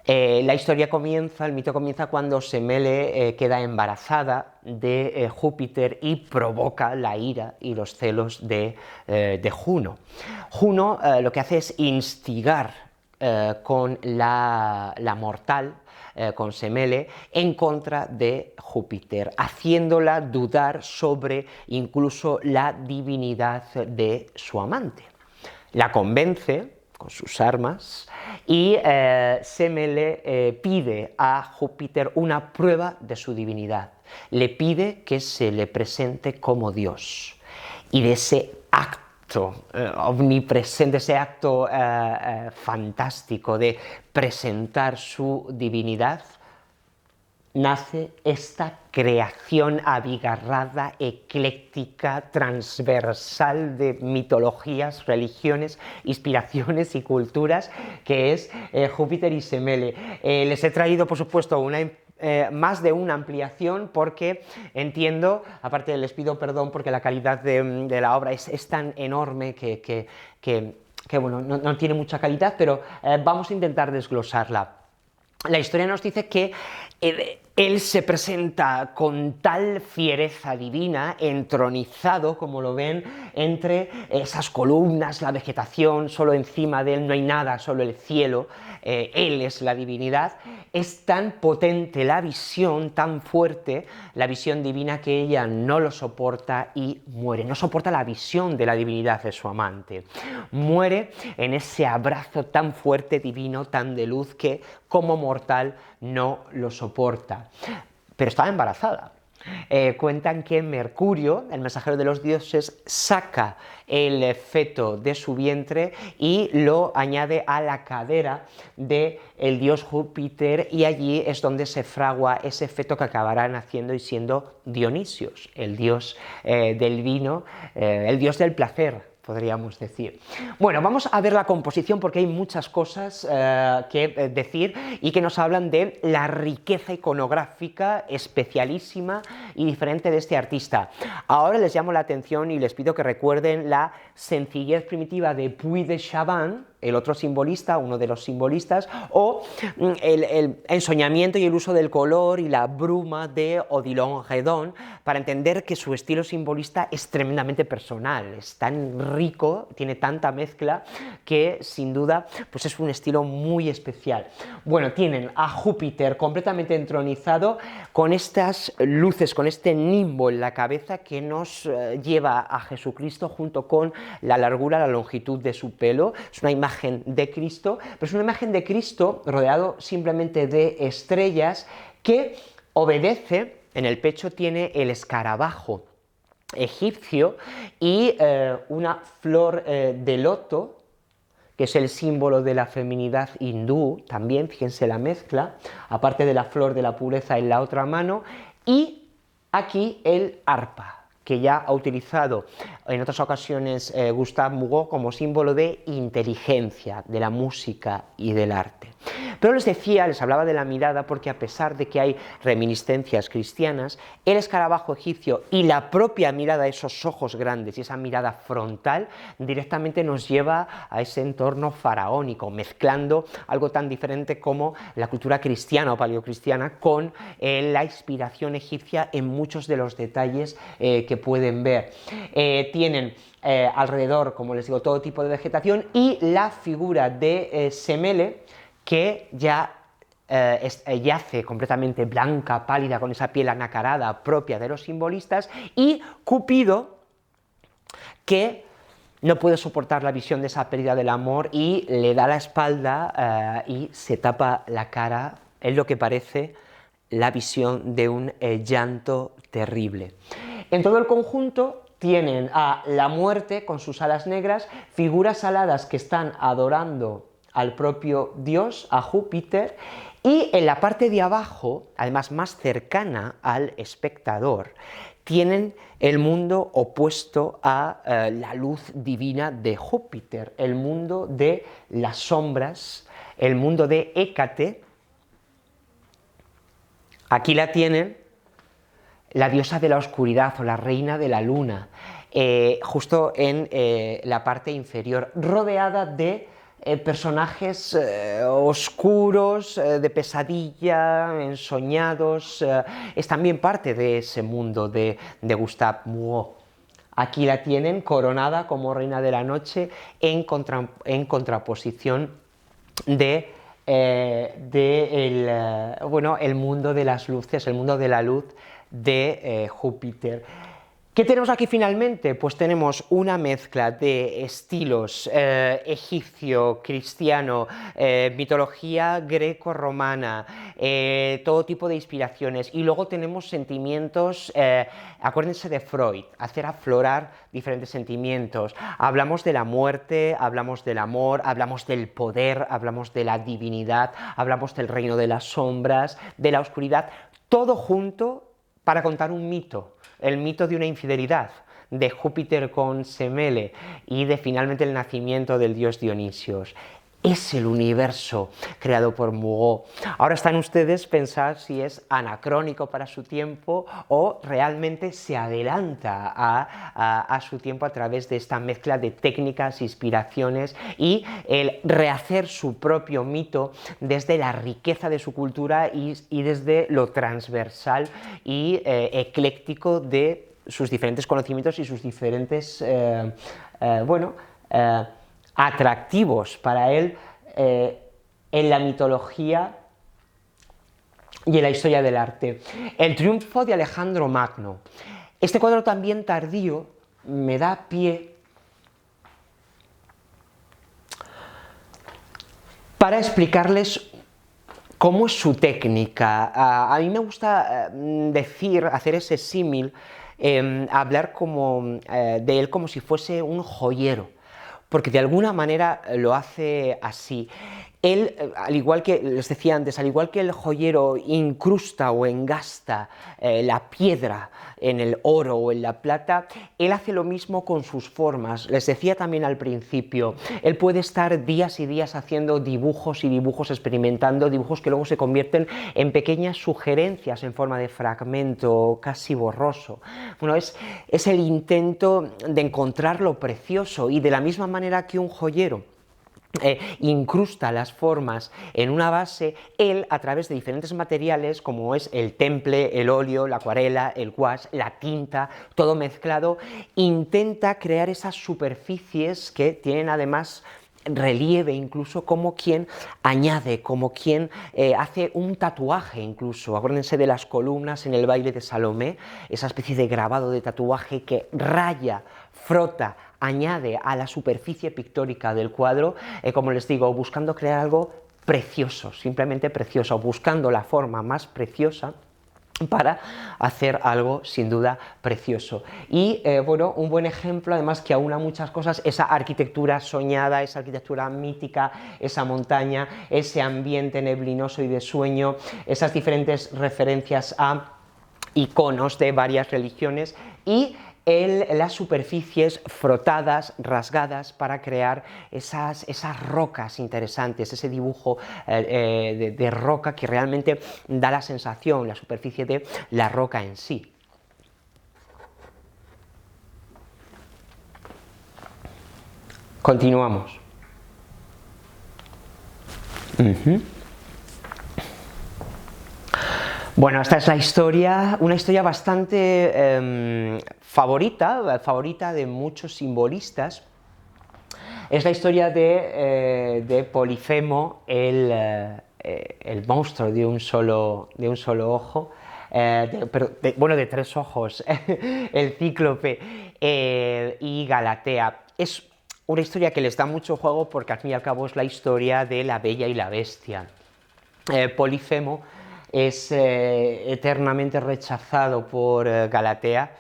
La historia comienza, el mito comienza cuando Semele queda embarazada de Júpiter y provoca la ira y los celos de Juno. Juno lo que hace es instigar con la mortal, con Semele, en contra de Júpiter, haciéndola dudar sobre incluso la divinidad de su amante. La convence con sus armas y Semele pide a Júpiter una prueba de su divinidad. Le pide que se le presente como Dios, y de ese acto omnipresente, ese acto fantástico de presentar su divinidad, nace esta creación abigarrada, ecléctica, transversal de mitologías, religiones, inspiraciones y culturas, que es Júpiter y Semele. Les he traído, por supuesto, más de una ampliación porque entiendo, aparte les pido perdón porque la calidad de la obra es tan enorme que bueno, no tiene mucha calidad, pero vamos a intentar desglosarla. La historia nos dice que Él se presenta con tal fiereza divina, entronizado, como lo ven, entre esas columnas, la vegetación, solo encima de él no hay nada, solo el cielo, él es la divinidad. Es tan potente la visión, tan fuerte, la visión divina, que ella no lo soporta y muere. No soporta la visión de la divinidad de su amante. Muere en ese abrazo tan fuerte, divino, tan de luz, que como mortal no lo soporta. Pero estaba embarazada. Cuentan que Mercurio, el mensajero de los dioses, saca el feto de su vientre y lo añade a la cadera del dios Júpiter, y allí es donde se fragua ese feto que acabará naciendo y siendo Dionisios, el dios del vino, el dios del placer, podríamos decir. Bueno, vamos a ver la composición, porque hay muchas cosas que decir y que nos hablan de la riqueza iconográfica especialísima y diferente de este artista. Ahora les llamo la atención y les pido que recuerden la sencillez primitiva de Puy de Chavannes, el otro simbolista, uno de los simbolistas, o el ensoñamiento y el uso del color y la bruma de Odilon Redon, para entender que su estilo simbolista es tremendamente personal, es tan rico, tiene tanta mezcla, que sin duda pues es un estilo muy especial. Bueno, tienen a Júpiter completamente entronizado, con estas luces, con este nimbo en la cabeza que nos lleva a Jesucristo, junto con la largura, la longitud de su pelo. Es una imagen de Cristo, pero es una imagen de Cristo rodeado simplemente de estrellas, que obedece. En el pecho tiene el escarabajo egipcio y una flor de loto, que es el símbolo de la feminidad hindú, también, fíjense la mezcla, aparte de la flor de la pureza en la otra mano, y aquí el arpa, que ya ha utilizado en otras ocasiones Gustave Moreau como símbolo de inteligencia, de la música y del arte. Pero les decía, les hablaba de la mirada, porque a pesar de que hay reminiscencias cristianas, el escarabajo egipcio y la propia mirada, esos ojos grandes y esa mirada frontal, directamente nos lleva a ese entorno faraónico, mezclando algo tan diferente como la cultura cristiana o paleocristiana con la inspiración egipcia en muchos de los detalles que pueden ver. Tienen alrededor, como les digo, todo tipo de vegetación, y la figura de Semele, que ya yace completamente blanca, pálida, con esa piel anacarada propia de los simbolistas, y Cupido, que no puede soportar la visión de esa pérdida del amor y le da la espalda y se tapa la cara, en lo que parece la visión de un llanto terrible. En todo el conjunto tienen a la muerte con sus alas negras, figuras aladas que están adorando al propio Dios, a Júpiter, y en la parte de abajo, además más cercana al espectador, tienen el mundo opuesto a la luz divina de Júpiter, el mundo de las sombras, el mundo de Hécate. Aquí la tienen, la diosa de la oscuridad o la reina de la luna, justo en la parte inferior, rodeada de personajes oscuros, de pesadilla, ensoñados. Es también parte de ese mundo de Gustave Moreau. Aquí la tienen coronada como reina de la noche, en contraposición de el mundo de las luces, el mundo de la luz de Júpiter. ¿Qué tenemos aquí finalmente? Pues tenemos una mezcla de estilos egipcio, cristiano, mitología greco-romana, todo tipo de inspiraciones, y luego tenemos sentimientos, acuérdense de Freud, hacer aflorar diferentes sentimientos. Hablamos de la muerte, hablamos del amor, hablamos del poder, hablamos de la divinidad, hablamos del reino de las sombras, de la oscuridad, todo junto para contar un mito. El mito de una infidelidad, de Júpiter con Semele, y de finalmente el nacimiento del dios Dionisios. es el universo creado por Moreau. Ahora están ustedes pensar si es anacrónico para su tiempo o realmente se adelanta a su tiempo a través de esta mezcla de técnicas, inspiraciones y el rehacer su propio mito desde la riqueza de su cultura y desde lo transversal y ecléctico de sus diferentes conocimientos y sus diferentes, atractivos para él en la mitología y en la historia del arte. El triunfo de Alejandro Magno. Este cuadro también tardío me da pie para explicarles cómo es su técnica. A mí me gusta hacer ese símil, hablar de él como si fuese un joyero, porque de alguna manera lo hace así. Él, al igual que les decía antes, al igual que el joyero incrusta o engasta la piedra en el oro o en la plata, él hace lo mismo con sus formas. Les decía también al principio, él puede estar días y días haciendo dibujos y dibujos, experimentando dibujos que luego se convierten en pequeñas sugerencias en forma de fragmento casi borroso. Bueno, es el intento de encontrar lo precioso, y de la misma manera que un joyero incrusta las formas en una base, él, a través de diferentes materiales como es el temple, el óleo, la acuarela, el gouache, la tinta, todo mezclado, intenta crear esas superficies que tienen además relieve, incluso como quien añade, como quien hace un tatuaje incluso. Acuérdense de las columnas en el baile de Salomé, esa especie de grabado de tatuaje que raya, frota, añade a la superficie pictórica del cuadro, como les digo, buscando crear algo precioso, simplemente precioso, buscando la forma más preciosa para hacer algo sin duda precioso. Y un buen ejemplo, además, que aúna muchas cosas, esa arquitectura soñada, esa arquitectura mítica, esa montaña, ese ambiente neblinoso y de sueño, esas diferentes referencias a iconos de varias religiones y las superficies frotadas, rasgadas, para crear esas rocas interesantes, ese dibujo de roca que realmente da la sensación, la superficie de la roca en sí. Continuamos. Bueno, esta es la historia, una historia bastante favorita de muchos simbolistas. Es la historia de Polifemo, el monstruo de un solo ojo, de tres ojos, el cíclope, y Galatea. Es una historia que les da mucho juego porque al fin y al cabo es la historia de la Bella y la Bestia. Polifemo es eternamente rechazado por Galatea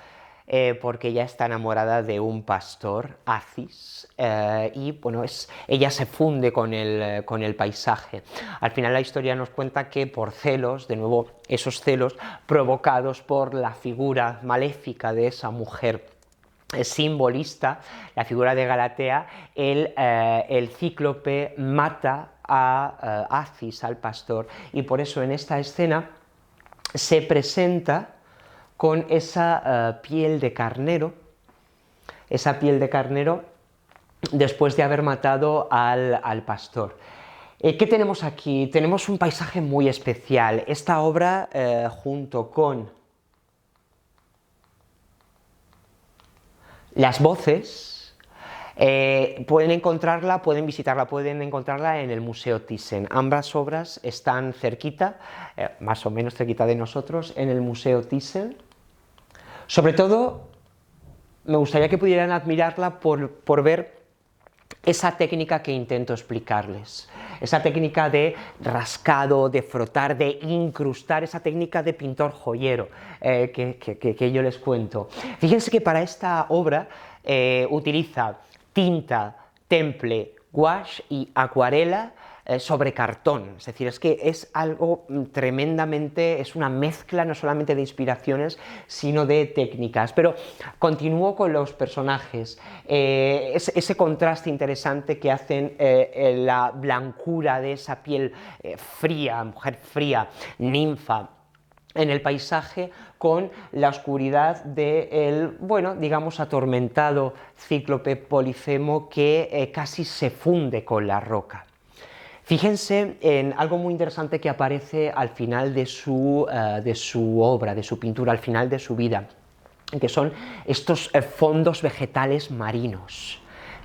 porque ella está enamorada de un pastor, Acis, y bueno, ella se funde con el paisaje. Al final la historia nos cuenta que por celos, de nuevo esos celos provocados por la figura maléfica de esa mujer simbolista, la figura de Galatea, el cíclope mata a Acis, al pastor, y por eso en esta escena se presenta con esa piel de carnero, después de haber matado al pastor. ¿Qué tenemos aquí? Tenemos un paisaje muy especial. Esta obra, junto con las voces, pueden encontrarla en el Museo Thyssen. Ambas obras están cerquita, más o menos cerquita de nosotros, en el Museo Thyssen. Sobre todo, me gustaría que pudieran admirarla por ver esa técnica que intento explicarles, esa técnica de rascado, de frotar, de incrustar, esa técnica de pintor joyero que yo les cuento. Fíjense que para esta obra utiliza tinta, temple, gouache y acuarela sobre cartón. Es decir, es que es algo tremendamente, es una mezcla no solamente de inspiraciones, sino de técnicas. Pero continúo con los personajes. Ese contraste interesante que hacen la blancura de esa piel fría, mujer fría, ninfa, en el paisaje, con la oscuridad del, bueno, digamos, atormentado cíclope Polifemo que casi se funde con la roca. Fíjense en algo muy interesante que aparece al final de su obra, de su pintura, al final de su vida, que son estos fondos vegetales marinos,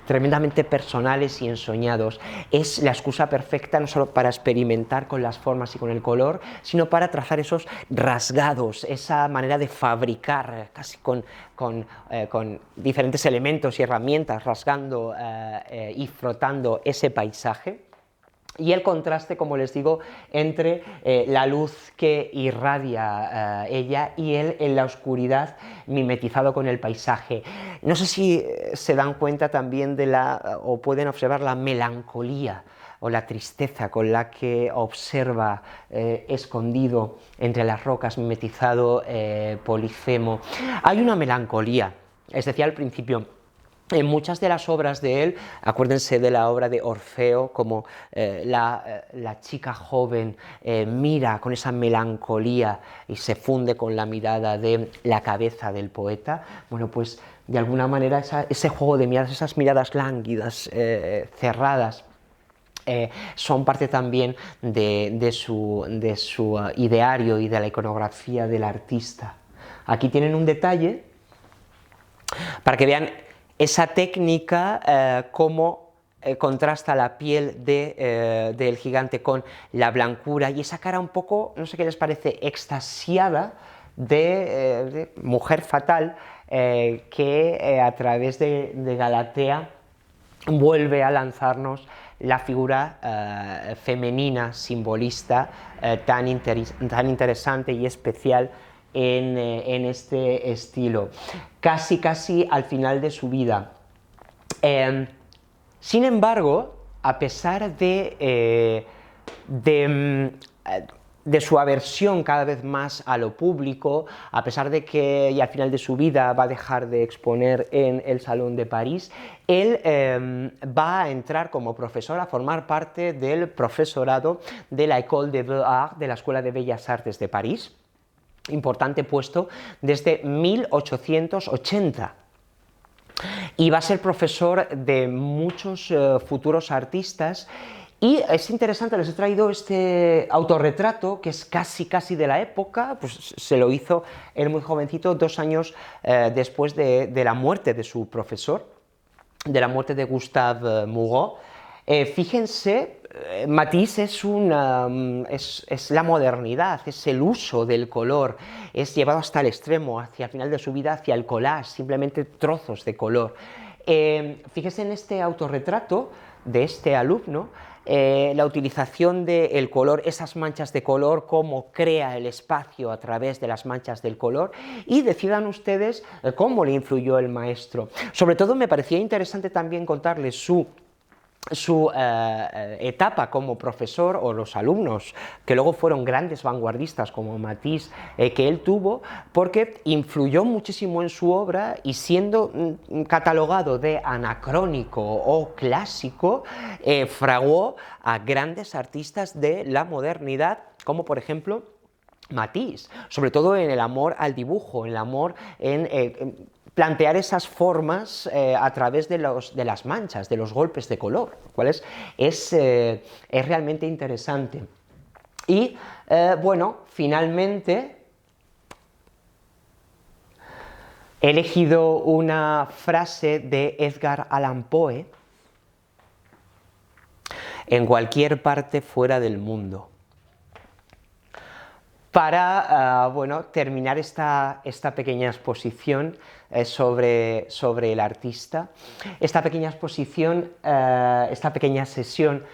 tremendamente personales y ensoñados. Es la excusa perfecta no solo para experimentar con las formas y con el color, sino para trazar esos rasgados, esa manera de fabricar casi con diferentes elementos y herramientas, rasgando y frotando ese paisaje. Y el contraste, como les digo, entre la luz que irradia ella y él en la oscuridad, mimetizado con el paisaje. No sé si se dan cuenta también de o pueden observar la melancolía o la tristeza con la que observa escondido entre las rocas, mimetizado Polifemo. Hay una melancolía, es decir, al principio. En muchas de las obras de él, acuérdense de la obra de Orfeo, como la chica joven mira con esa melancolía y se funde con la mirada de la cabeza del poeta. Bueno, pues de alguna manera ese juego de miradas, esas miradas lánguidas, cerradas, son parte también de su ideario y de la iconografía del artista. Aquí tienen un detalle para que vean esa técnica, cómo contrasta la piel del gigante con la blancura y esa cara un poco, no sé qué les parece, extasiada de mujer fatal que a través de Galatea vuelve a lanzarnos la figura femenina, simbolista, tan interesante y especial en este estilo, casi al final de su vida. Sin embargo, a pesar de su aversión cada vez más a lo público, a pesar de que y al final de su vida va a dejar de exponer en el Salón de París, él va a entrar como profesor, a formar parte del profesorado de la École des Beaux-Arts, de la Escuela de Bellas Artes de París, importante puesto desde 1880. Y va a ser profesor de muchos futuros artistas. Y es interesante, les he traído este autorretrato que es casi de la época, pues se lo hizo él muy jovencito, 2 años después de la muerte de su profesor, de la muerte de Gustave Moreau. Fíjense, Matisse es la modernidad, es el uso del color, es llevado hasta el extremo, hacia el final de su vida, hacia el collage, simplemente trozos de color. Fíjense en este autorretrato de este alumno, la utilización del color, esas manchas de color, cómo crea el espacio a través de las manchas del color, y decidan ustedes cómo le influyó el maestro. Sobre todo me parecía interesante también contarles su etapa como profesor, o los alumnos que luego fueron grandes vanguardistas como Matisse que él tuvo, porque influyó muchísimo en su obra y siendo catalogado de anacrónico o clásico, fraguó a grandes artistas de la modernidad, como por ejemplo Matisse, sobre todo en el amor al dibujo, en el amor en plantear esas formas a través de las manchas, de los golpes de color, lo cual es realmente interesante. Y bueno, finalmente he elegido una frase de Edgar Allan Poe: en cualquier parte fuera del mundo, para bueno, terminar esta pequeña exposición sobre el artista, esta pequeña exposición, esta pequeña sesión.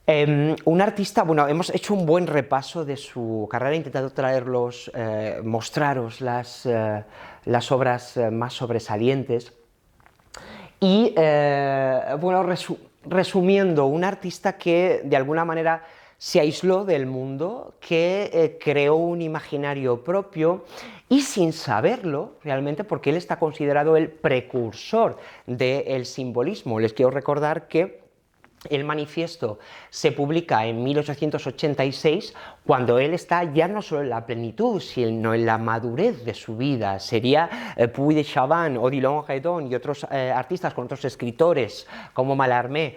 Un artista, bueno, hemos hecho un buen repaso de su carrera, he intentado traerlos, mostraros las obras más sobresalientes y, bueno, resumiendo, un artista que de alguna manera se aisló del mundo, que creó un imaginario propio y sin saberlo realmente, porque él está considerado el precursor del simbolismo. Les quiero recordar que el manifiesto se publica en 1886, cuando él está ya no solo en la plenitud, sino en la madurez de su vida. Sería Puy de Chavannes, Odilon Redon y otros artistas con otros escritores, como Mallarmé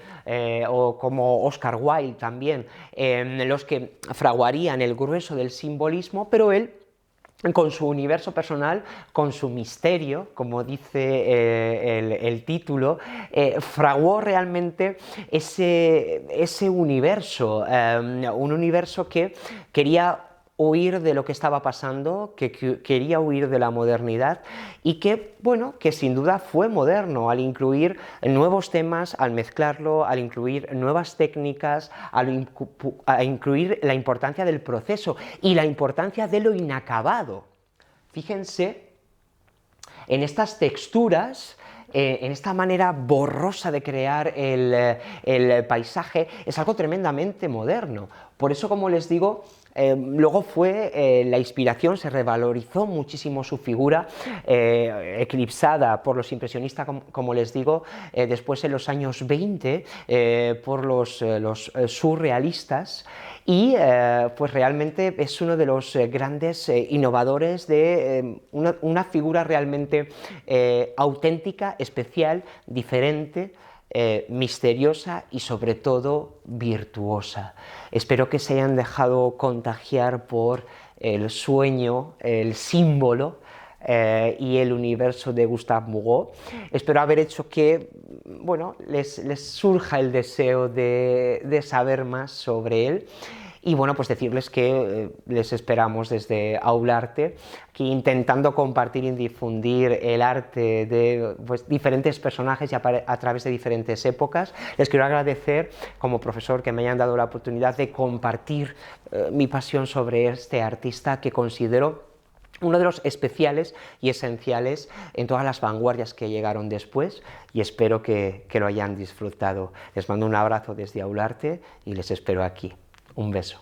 o como Oscar Wilde también, los que fraguarían el grueso del simbolismo, pero él, con su universo personal, con su misterio, como dice el título, fraguó realmente ese universo, un universo que quería huir de lo que estaba pasando, que quería huir de la modernidad y que, bueno, que sin duda fue moderno al incluir nuevos temas, al mezclarlo, al incluir nuevas técnicas, a incluir la importancia del proceso y la importancia de lo inacabado. Fíjense en estas texturas, en esta manera borrosa de crear el paisaje, es algo tremendamente moderno. Por eso, como les digo, luego fue la inspiración, se revalorizó muchísimo su figura, eclipsada por los impresionistas, como les digo, después en los años 20 por los surrealistas, y pues realmente es uno de los grandes innovadores de una figura realmente auténtica, especial, diferente, misteriosa y sobre todo virtuosa. Espero que se hayan dejado contagiar por el sueño, el símbolo y el universo de Gustave Moreau. Espero haber hecho que, bueno, les surja el deseo de saber más sobre él. Y bueno, pues decirles que les esperamos desde Aularte, aquí intentando compartir y difundir el arte de pues, diferentes personajes y a través de diferentes épocas. Les quiero agradecer como profesor que me hayan dado la oportunidad de compartir mi pasión sobre este artista que considero uno de los especiales y esenciales en todas las vanguardias que llegaron después, y espero que lo hayan disfrutado. Les mando un abrazo desde Aularte y les espero aquí. Un beso.